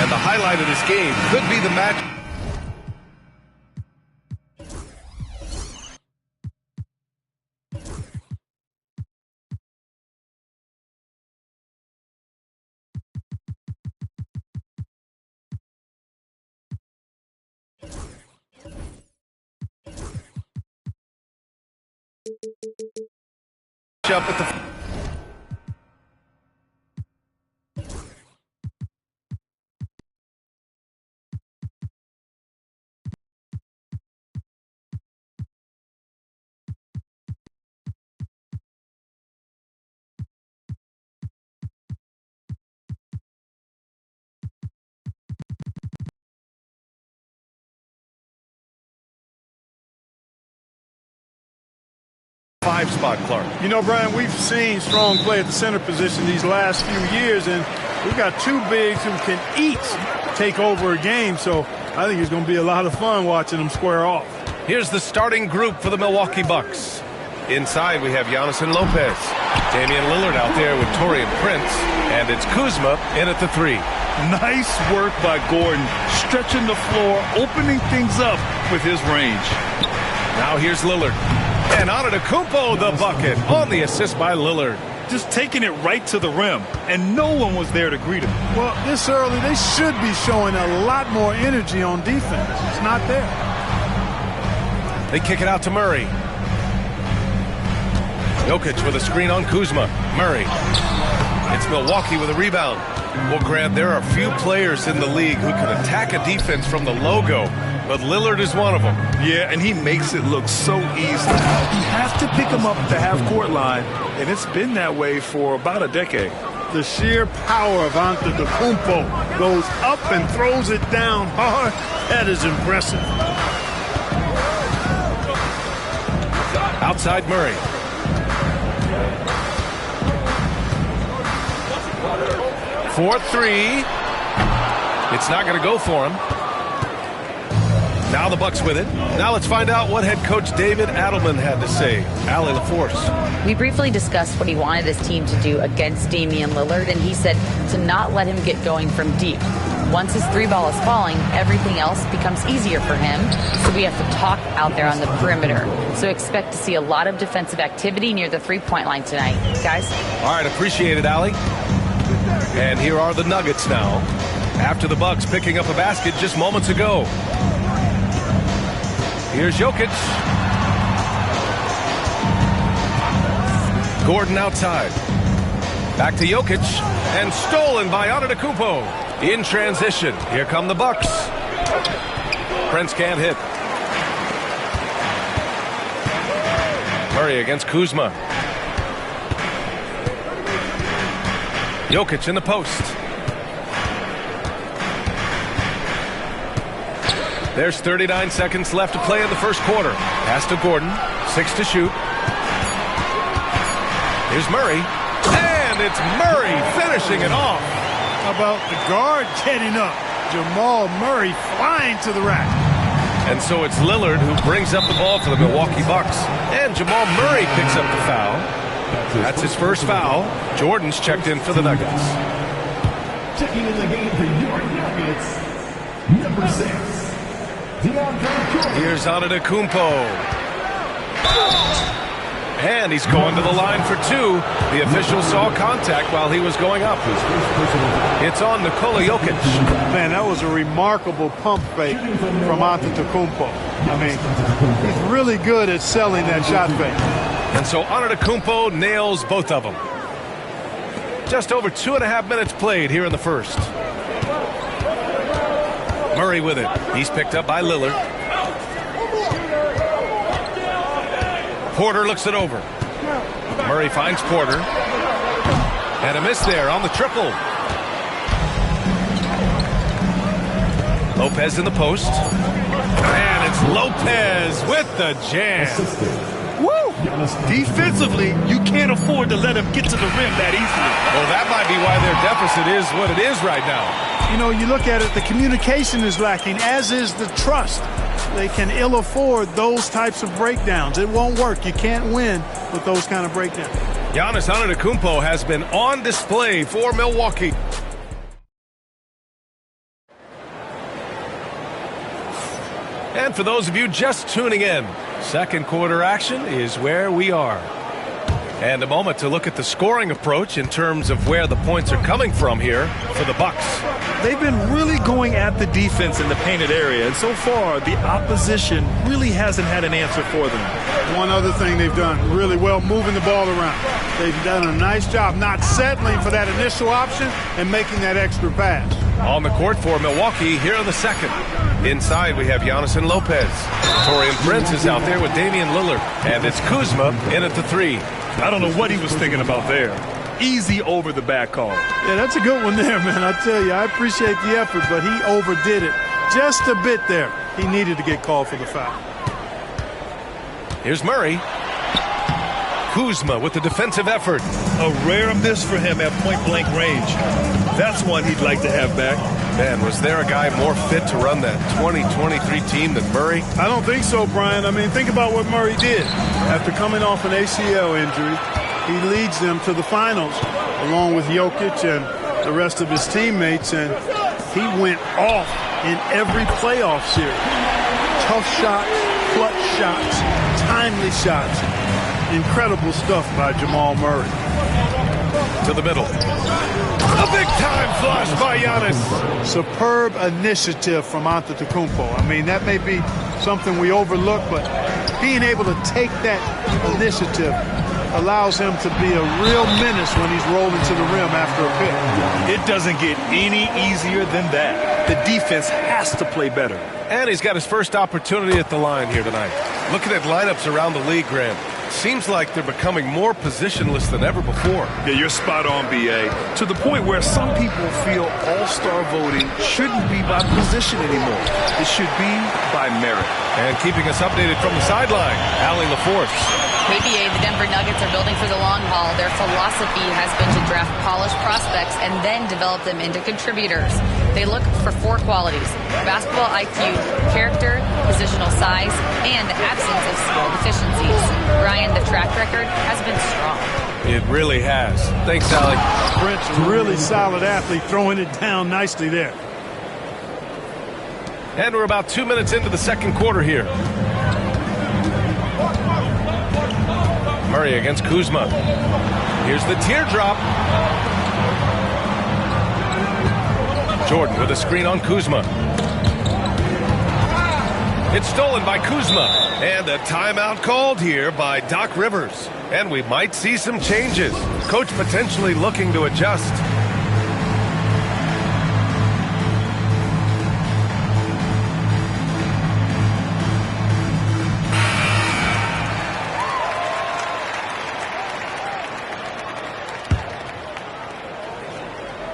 And the highlight of this game could be the match. Up at the spot, Clark. You know, Brian, we've seen strong play at the center position these last few years, and we've got two bigs who can each take over a game, so I think it's going to be a lot of fun watching them square off. Here's the starting group for the Milwaukee Bucks. Inside, we have Giannis and Lopez. Damian Lillard out there with Taurean Prince, and it's Kuzma in at the 3. Nice work by Gordon, stretching the floor, opening things up with his range. Now here's Lillard. And Antetokounmpo the bucket on the assist by Lillard. Just taking it right to the rim, and no one was there to greet him. Well, this early, they should be showing a lot more energy on defense. It's not there. They kick it out to Murray. Jokic with a screen on Kuzma. Murray. It's Milwaukee with a rebound. Well, Grant, there are few players in the league who can attack a defense from the logo, but Lillard is one of them. Yeah, and he makes it look so easy. You have to pick him up at the half-court line, and it's been that way for about a decade. The sheer power of Antetokounmpo goes up and throws it down hard. That is impressive. Outside Murray. For three. It's not going to go for him. Now the Bucks with it. Now let's find out what head coach David Adelman had to say. Allie LaForce. We briefly discussed what he wanted his team to do against Damian Lillard, and he said to not let him get going from deep. Once his three ball is falling, everything else becomes easier for him, so we have to talk out there on the perimeter. So expect to see a lot of defensive activity near the three-point line tonight. Guys? All right, appreciate it, Allie. And here are the Nuggets now, after the Bucks picking up a basket just moments ago. Here's Jokic. Gordon outside. Back to Jokic. And stolen by Antetokounmpo. In transition. Here come the Bucks. Prince can't hit. Murray against Kuzma. Jokic in the post. There's 39 seconds left to play in the first quarter. Pass to Gordon. 6 to shoot. Here's Murray. And it's Murray finishing it off. How about the guard getting up? Jamal Murray flying to the rack. And so it's Lillard who brings up the ball for the Milwaukee Bucks. And Jamal Murray picks up the foul. That's his first foul. Jordan's checked in for the Nuggets. Checking in the game for your Nuggets, number 6. Here's Antetokounmpo. And he's going to the line for two. The official saw contact while he was going up. It's on Nikola Jokic. Man, that was a remarkable pump fake from Antetokounmpo. I mean, he's really good at selling that shot fake. And so Antetokounmpo nails both of them. Just over 2.5 minutes played here in the first. Murray with it. He's picked up by Lillard. Porter looks it over. Murray finds Porter. And a miss there on the triple. Lopez in the post. And it's Lopez with the jam. Woo! Defensively, you can't afford to let him get to the rim that easily. Well, that might be why their deficit is what it is right now. You know, you look at it, the communication is lacking, as is the trust. They can ill afford those types of breakdowns. It won't work. You can't win with those kind of breakdowns. Giannis Antetokounmpo has been on display for Milwaukee. And for those of you just tuning in, second quarter action is where we are. And a moment to look at the scoring approach in terms of where the points are coming from here for the Bucks. They've been really going at the defense in the painted area, and so far the opposition really hasn't had an answer for them. One other thing they've done really well, moving the ball around. They've done a nice job not settling for that initial option and making that extra pass. On the court for Milwaukee here in the second. Inside we have Giannis and Lopez. Taurean Prince is out there with Damian Lillard. And it's Kuzma in at the three. I don't know what he was thinking about there. Easy over the back call. Yeah, that's a good one there, man. I tell you, I appreciate the effort, but he overdid it just a bit there. He needed to get called for the foul. Here's Murray. Kuzma with the defensive effort. A rare miss for him at point-blank range. That's one he'd like to have back. Man, was there a guy more fit to run that 2023 team than Murray? I don't think so, Brian. I mean, think about what Murray did. After coming off an ACL injury, he leads them to the finals along with Jokic and the rest of his teammates, and he went off in every playoff series. Tough shots, clutch shots, timely shots. Incredible stuff by Jamal Murray. To the middle. A big-time flush by Giannis. Superb initiative from Antetokounmpo. I mean, that may be something we overlook, but being able to take that initiative allows him to be a real menace when he's rolling to the rim after a pick. It doesn't get any easier than that. The defense has to play better. And he's got his first opportunity at the line here tonight. Looking at lineups around the league, Graham. Seems like they're becoming more positionless than ever before. Yeah, you're spot on, B.A. To the point where some people feel all-star voting shouldn't be by position anymore. It should be by merit. And keeping us updated from the sideline, Allie LaForce. KBA, the Denver Nuggets are building for the long haul. Their philosophy has been to draft polished prospects and then develop them into contributors. They look for 4 qualities: basketball IQ, character, positional size, and the absence of skill deficiencies. Ryan, the track record has been strong. It really has. Thanks, Allie. Brent's a really solid athlete, throwing it down nicely there. And we're about 2 minutes into the second quarter here. Murray against Kuzma. Here's the teardrop. Jordan with a screen on Kuzma. It's stolen by Kuzma. And a timeout called here by Doc Rivers. And we might see some changes. Coach potentially looking to adjust.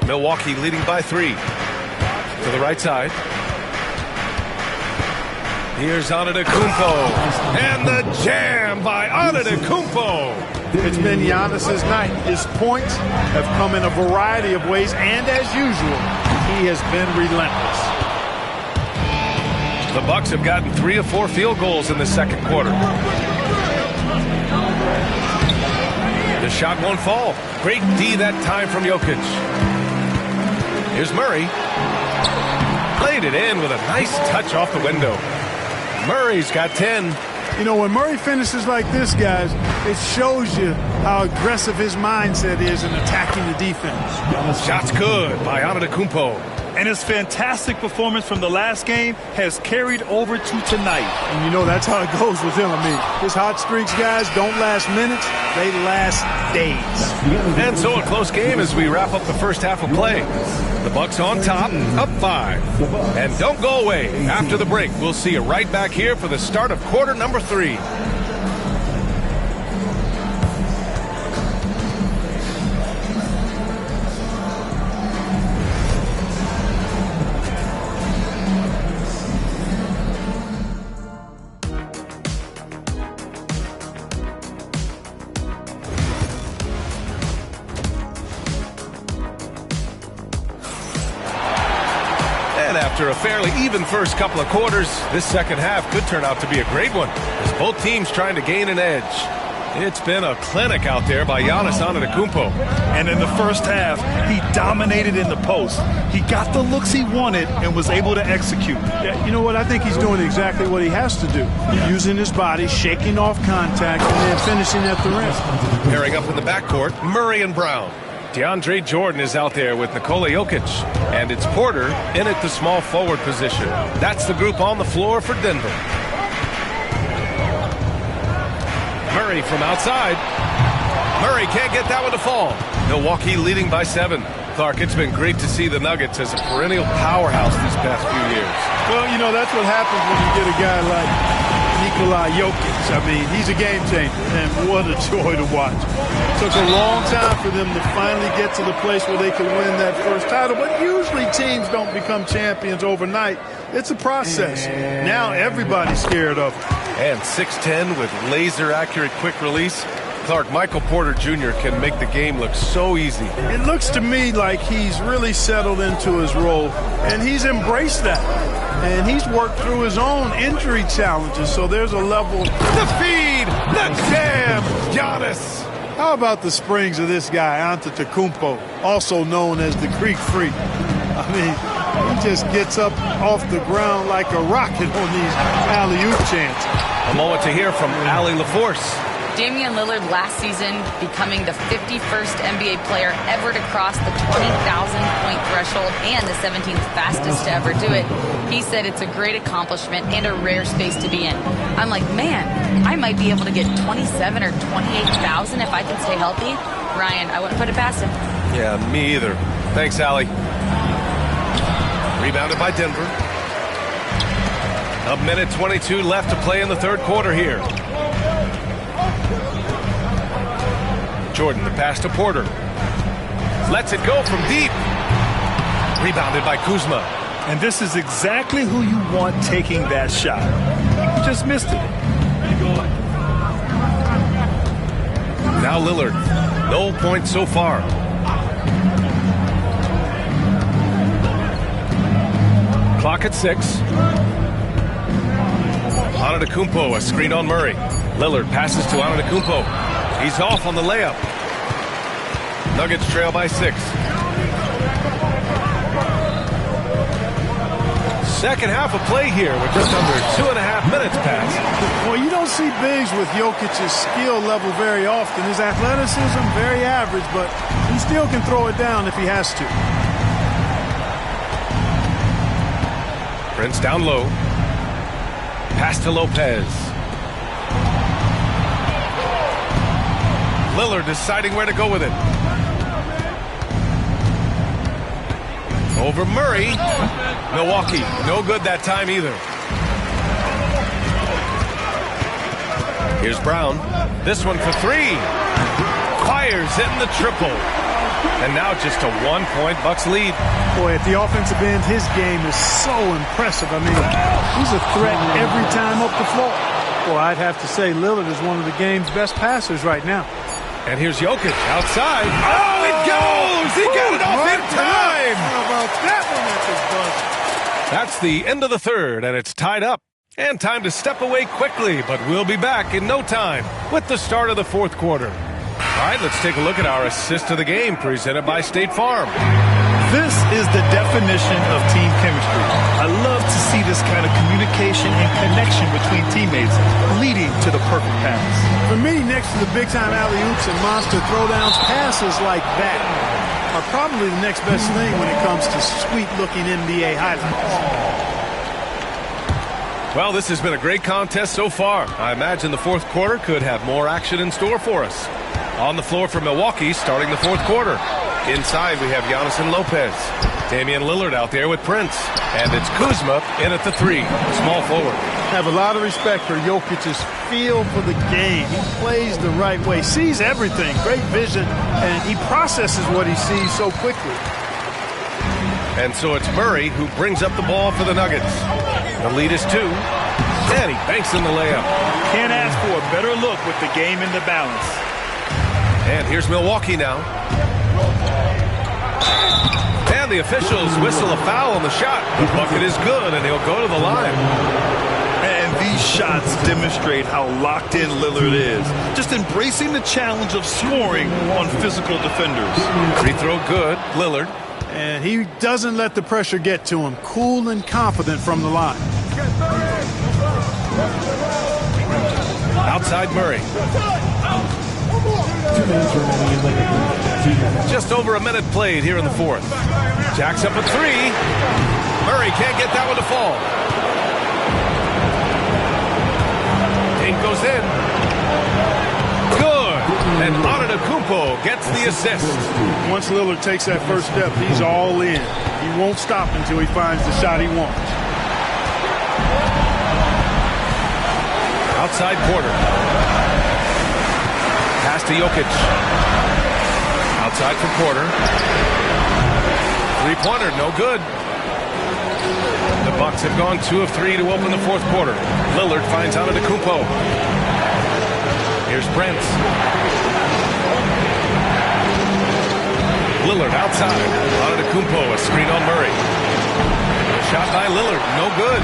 Milwaukee leading by 3. To the right side. Here's Antetokounmpo. And the jam by Antetokounmpo. It's been Giannis's night. His points have come in a variety of ways, and as usual, he has been relentless. The Bucks have gotten 3 of 4 field goals in the second quarter. The shot won't fall. Great D that time from Jokic. Here's Murray. Played it in with a nice touch off the window. Murray's got 10. You know, when Murray finishes like this, guys, it shows you how aggressive his mindset is in attacking the defense. Shot's good by Antetokounmpo. And his fantastic performance from the last game has carried over to tonight. And you know that's how it goes with him. I mean, his hot streaks, guys, don't last minutes. They last days. And so a close game as we wrap up the first half of play. The Bucks on top, up 5. And don't go away. After the break, we'll see you right back here for the start of quarter number 3. After a fairly even first couple of quarters, this second half could turn out to be a great one, as both teams trying to gain an edge. It's been a clinic out there by Giannis Antetokounmpo. And in the first half, he dominated in the post. He got the looks he wanted and was able to execute. Yeah, you know what? I think he's doing exactly what he has to do. Using his body, shaking off contact, and then finishing at the rim. Pairing up in the backcourt, Murray and Brown. DeAndre Jordan is out there with Nikola Jokic. And it's Porter in at the small forward position. That's the group on the floor for Denver. Murray from outside. Murray can't get that one to fall. Milwaukee leading by 7. Clark, it's been great to see the Nuggets as a perennial powerhouse these past few years. Well, you know, that's what happens when you get a guy like Nikola Jokic. I mean, he's a game changer, and what a joy to watch. Took a long time for them to finally get to the place where they could win that first title, but usually teams don't become champions overnight. It's a process. Now everybody's scared of him. And 6'10" with laser-accurate quick release. Clark, Michael Porter Jr. can make the game look so easy. It looks to me like he's really settled into his role, and he's embraced that. And he's worked through his own injury challenges, so there's a level. The feed! The jam! Giannis! How about the springs of this guy, Antetokounmpo, also known as the Greek Freak? I mean, he just gets up off the ground like a rocket on these alley-oop chances. A moment to hear from Allie LaForce. Damian Lillard last season becoming the 51st NBA player ever to cross the 20,000-point threshold and the 17th fastest to ever do it. He said it's a great accomplishment and a rare space to be in. I'm like, man, I might be able to get 27 or 28,000 if I can stay healthy. Ryan, I wouldn't put it past him. Yeah, me either. Thanks, Allie. Rebounded by Denver. A minute 22 left to play in the third quarter here. Jordan, the pass to Porter. Lets it go from deep. Rebounded by Kuzma. And this is exactly who you want taking that shot. He just missed it. Now Lillard. No points so far. Clock at 6. Antetokounmpo, a screen on Murray. Lillard passes to Antetokounmpo. He's off on the layup. Nuggets trail by 6. Second half of play here with just under 2.5 minutes passed. Well, you don't see bigs with Jokic's skill level very often. His athleticism, very average, but he still can throw it down if he has to. Prince down low. Pass to Lopez. Lillard deciding where to go with it. Over Murray. Milwaukee, no good that time either. Here's Brown. This one for 3. Fires hitting the triple. And now just a 1-point Bucks lead. Boy, at the offensive end, his game is so impressive. I mean, he's a threat every time up the floor. Boy, I'd have to say Lillard is one of the game's best passers right now. And here's Jokic outside. Oh, it goes! He got it off in time! How about that one at the buzzer? That's the end of the third, and it's tied up. And time to step away quickly, but we'll be back in no time with the start of the fourth quarter. All right, let's take a look at our assist of the game presented by State Farm. This is the definition of team chemistry. I love to see this kind of communication and connection between teammates leading to the perfect pass. For me, next to the big-time alley-oops and monster throwdowns, passes like that are probably the next best thing when it comes to sweet-looking NBA highlights. Well, this has been a great contest so far. I imagine the fourth quarter could have more action in store for us. On the floor for Milwaukee, starting the fourth quarter. Inside, we have Giannis and Lopez. Damian Lillard out there with Prince. And it's Kuzma in at the 3, small forward. I have a lot of respect for Jokic's feel for the game. He plays the right way, sees everything, great vision, and he processes what he sees so quickly. And so it's Murray who brings up the ball for the Nuggets. The lead is 2. And he banks in the layup. Can't ask for a better look with the game in the balance. And here's Milwaukee now. And the officials whistle a foul on the shot. The bucket is good, and he'll go to the line. And these shots demonstrate how locked in Lillard is. Just embracing the challenge of scoring on physical defenders. Free throw good, Lillard. And he doesn't let the pressure get to him. Cool and confident from the line. Outside Murray. 2 minutes remaining in the game. Just over a minute played here in the fourth. Jacks up a 3. Murray can't get that one to fall. Dink goes in. Good. And Antetokounmpo gets the assist. Once Lillard takes that first step, he's all in. He won't stop until he finds the shot he wants. Outside Porter. Pass to Jokic. Outside for Porter. Three-pointer, no good. The Bucks have gone 2 of 3 to open the fourth quarter. Lillard finds Antetokounmpo. Here's Prince. Lillard outside. Antetokounmpo, a screen on Murray. Shot by Lillard, no good.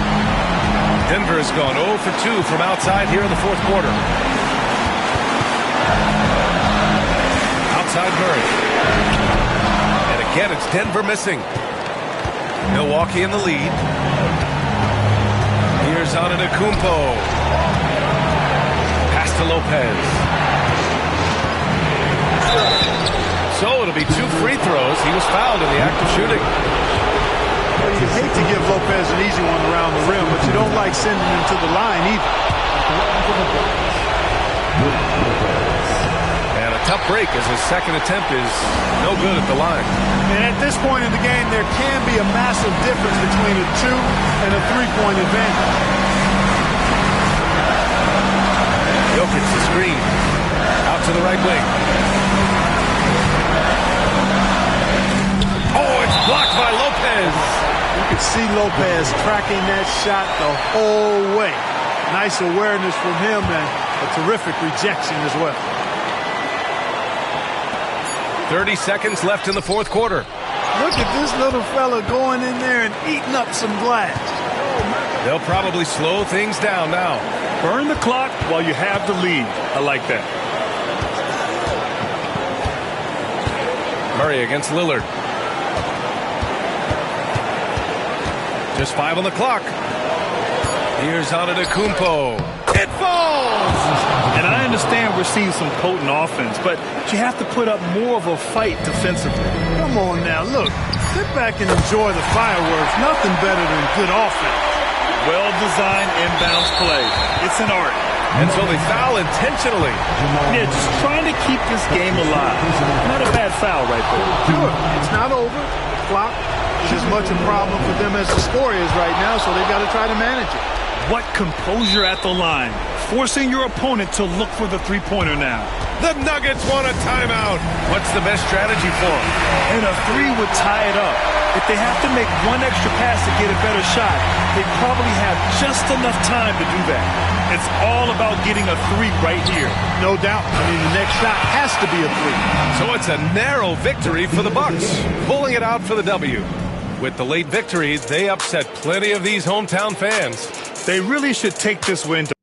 Denver has gone 0 for 2 from outside here in the fourth quarter. Outside Murray. And again, it's Denver missing. Milwaukee in the lead. Here's Antetokounmpo. Pass to Lopez. So it'll be 2 free throws. He was fouled in the act of shooting. Well, you hate to give Lopez an easy one around the rim, but you don't like sending him to the line either. And a tough break as his second attempt is no good at the line. And at this point in the game, there can be a massive difference between a 2 and a 3-point advantage. Jokic the screen. Out to the right wing. see Lopez tracking that shot the whole way. Nice awareness from him and a terrific rejection as well. 30 seconds left in the fourth quarter. Look at this little fella going in there and eating up some glass. They'll probably slow things down now. Burn the clock while you have the lead. I like that. Murray against Lillard. Just 5 on the clock. Here's Antetokounmpo. It falls! And I understand we're seeing some potent offense, but you have to put up more of a fight defensively. Come on now, look. Sit back and enjoy the fireworks. Nothing better than good offense. Well-designed inbounds play. It's an art. And so they foul intentionally. Yeah, just trying to keep this game alive. Not a bad foul right there. Sure, it's not over. The clock is as much a problem for them as the score is right now, so they've got to try to manage it. What composure at the line. Forcing your opponent to look for the three-pointer now. The Nuggets want a timeout. What's the best strategy for them? And a three would tie it up. If they have to make one extra pass to get a better shot, they probably have just enough time to do that. It's all about getting a three right here. No doubt. I mean, the next shot has to be a three. So it's a narrow victory for the Bucks, pulling it out for the W. With the late victory, they upset plenty of these hometown fans. They really should take this win to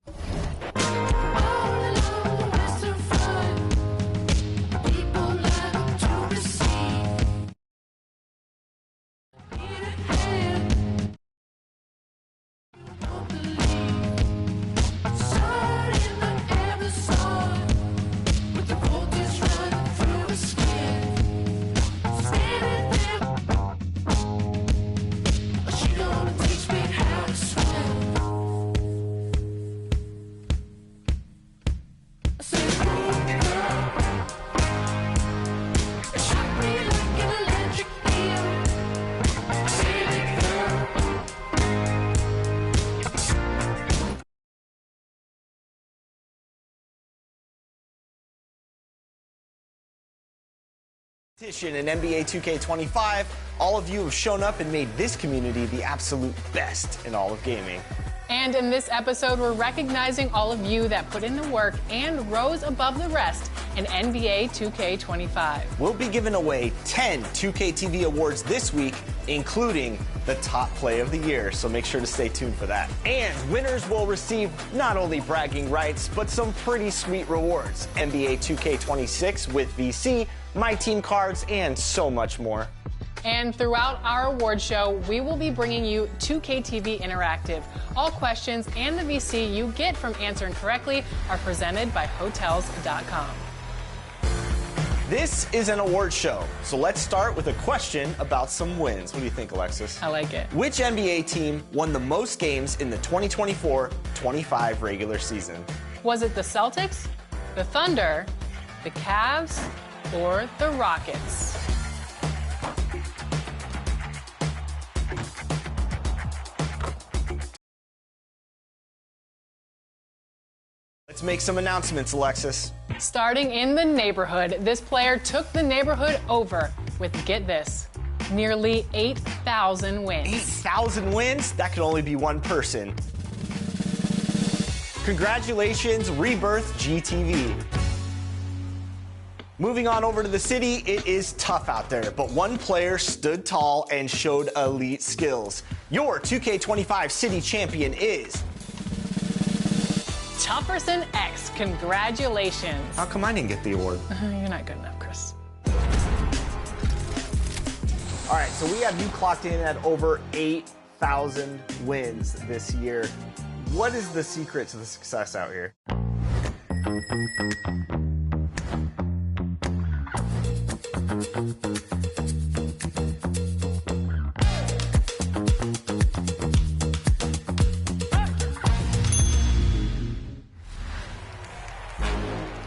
In NBA 2K25, all of you have shown up and made this community the absolute best in all of gaming. And in this episode, we're recognizing all of you that put in the work and rose above the rest in NBA 2K25. We'll be giving away 10 2K TV awards this week, including the top play of the year, so make sure to stay tuned for that. And winners will receive not only bragging rights, but some pretty sweet rewards. NBA 2K26 with VC, My Team cards, and so much more. And throughout our award show, we will be bringing you 2K TV Interactive. All questions and the VC you get from answering correctly are presented by Hotels.com. This is an award show, so let's start with a question about some wins. What do you think, Alexis? I like it. Which NBA team won the most games in the 2024-25 regular season? Was it the Celtics, the Thunder, the Cavs, or the Rockets? Let's make some announcements, Alexis. Starting in the neighborhood, this player took the neighborhood over with, get this, nearly 8,000 wins. 8,000 wins? That could only be one person. Congratulations, Rebirth GTV. Moving on over to the city, it is tough out there, but one player stood tall and showed elite skills. Your 2K25 city champion is Tufferson X. Congratulations. How come I didn't get the award? You're not good enough, Chris. All right, so we have you clocked in at over 8,000 wins this year. What is the secret to the success out here?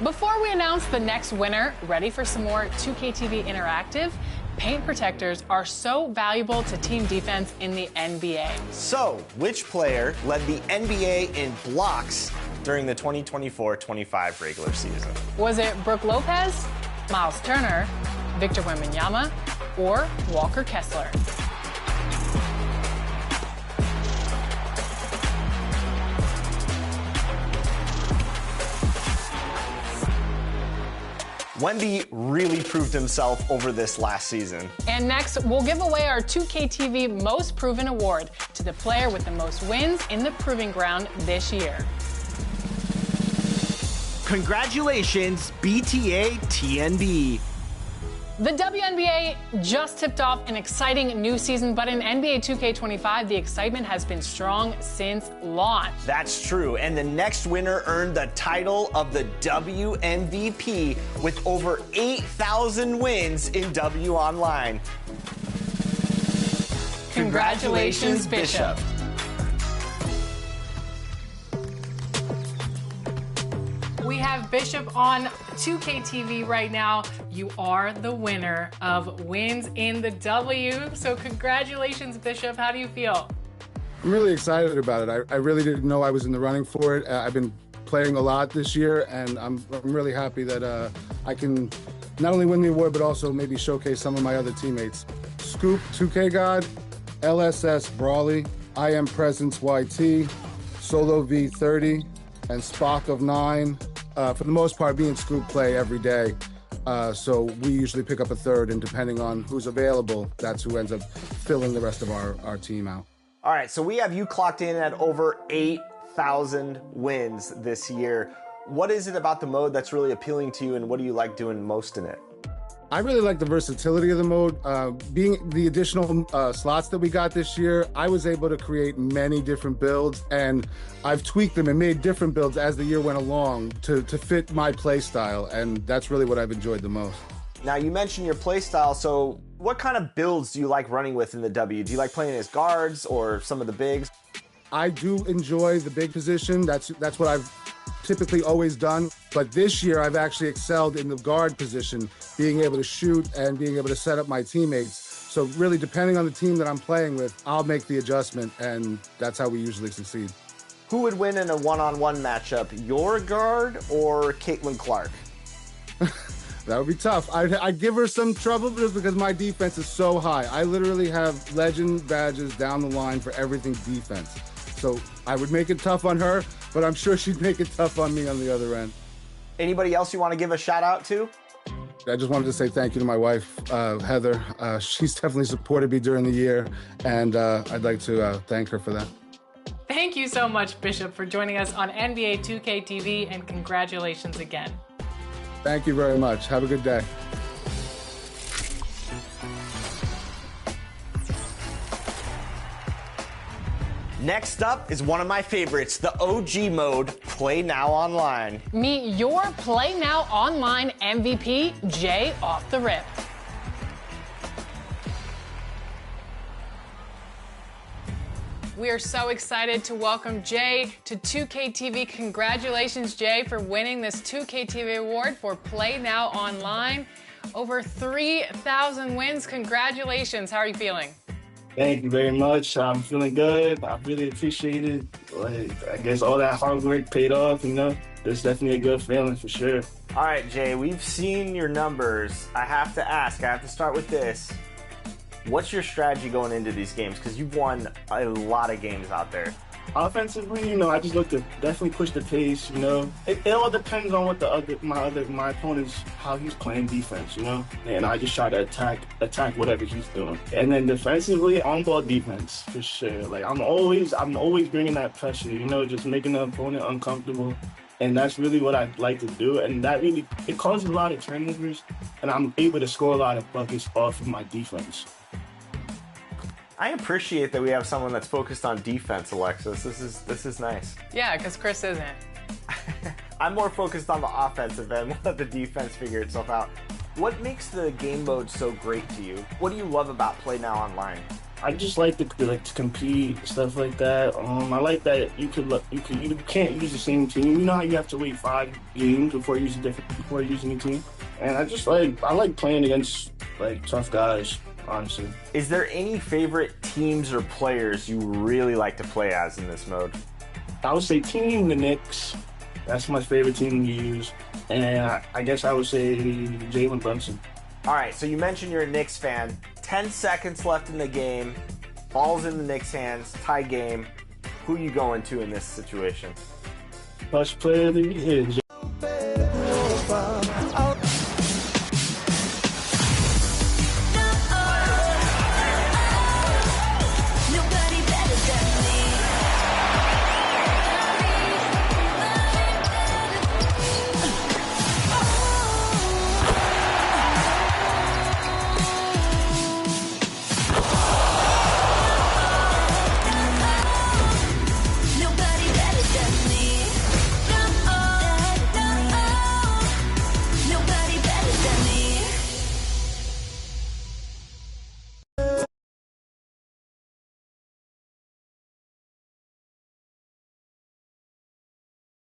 Before we announce the next winner, ready for some more 2K TV Interactive? Paint protectors are so valuable to team defense in the NBA. So, which player led the NBA in blocks during the 2024-25 regular season? Was it Brook Lopez, Miles Turner, Victor Wembanyama, or Walker Kessler? Wemby really proved himself over this last season. And next, we'll give away our 2KTV Most Proven Award to the player with the most wins in the Proving Ground this year. Congratulations, BTA TNB. The WNBA just tipped off an exciting new season, but in NBA 2K25, the excitement has been strong since launch. That's true, and the next winner earned the title of the WMVP with over 8,000 wins in W Online. Congratulations, Bishop. We have Bishop on 2KTV right now. You are the winner of Wins in the W. So congratulations, Bishop. How do you feel? I'm really excited about it. I really didn't know I was in the running for it. I've been playing a lot this year, and I'm really happy that I can not only win the award, but also maybe showcase some of my other teammates. Scoop, 2K God, LSS Brawley, I Am Presence YT, Solo V30, and Spock of 9. For the most part, me and Scoop play every day. So we usually pick up a third, and depending on who's available, that's who ends up filling the rest of our team out. All right, so we have you clocked in at over 8,000 wins this year. What is it about the mode that's really appealing to you, and what do you like doing most in it? I really like the versatility of the mode. Being the additional slots that we got this year, I was able to create many different builds, and I've tweaked them and made different builds as the year went along to fit my play style, and that's really what I've enjoyed the most. Now, you mentioned your play style, so what kind of builds do you like running with in the W? Do you like playing as guards or some of the bigs? I do enjoy the big position. That's what I've typically always done. But this year, I've actually excelled in the guard position, being able to shoot and being able to set up my teammates. So really, depending on the team that I'm playing with, I'll make the adjustment, and that's how we usually succeed. Who would win in a one-on-one matchup, your guard or Caitlin Clark? That would be tough. I'd give her some trouble just because my defense is so high. I literally have legend badges down the line for everything defense. So I would make it tough on her, but I'm sure she'd make it tough on me on the other end. Anybody else you want to give a shout out to? I just wanted to say thank you to my wife, Heather. She's definitely supported me during the year, and I'd like to thank her for that. Thank you so much, Bishop, for joining us on NBA 2KTV, and congratulations again. Thank you very much. Have a good day. Next up is one of my favorites, the OG mode, Play Now Online. Meet your Play Now Online MVP, Jay Off the Rip. We are so excited to welcome Jay to 2KTV. Congratulations, Jay, for winning this 2KTV award for Play Now Online. Over 3,000 wins. Congratulations. How are you feeling? Thank you very much. I'm feeling good. I really appreciate it. I guess all that hard work paid off, you know. It's definitely a good feeling for sure. All right, Jay, we've seen your numbers. I have to ask, I have to start with this. What's your strategy going into these games? Because you've won a lot of games out there. Offensively, you know, I just look to definitely push the pace, you know. It all depends on what my opponent's, how he's playing defense, you know. And I just try to attack whatever he's doing. And then defensively, on-ball defense, for sure. Like, I'm always bringing that pressure, you know, just making the opponent uncomfortable. And that's really what I like to do. And that really, it causes a lot of turnovers. And I'm able to score a lot of buckets off of my defense. I appreciate that we have someone that's focused on defense, Alexis. This is nice. Yeah, because Chris isn't. I'm more focused on the offensive end. We'll let the defense figure itself out. What makes the game mode so great to you? What do you love about Play Now Online? I just like to compete, stuff like that. I like that you can't use the same team. You know how you have to wait 5 games before using a team. And I like playing against like tough guys. Honestly. Is there any favorite teams or players you really like to play as in this mode? I would say Team the Knicks. That's my favorite team to use. And I guess I would say Jalen Brunson. All right, so you mentioned you're a Knicks fan. 10 seconds left in the game. Ball's in the Knicks' hands. Tie game. Who you going to in this situation? Best player of the year.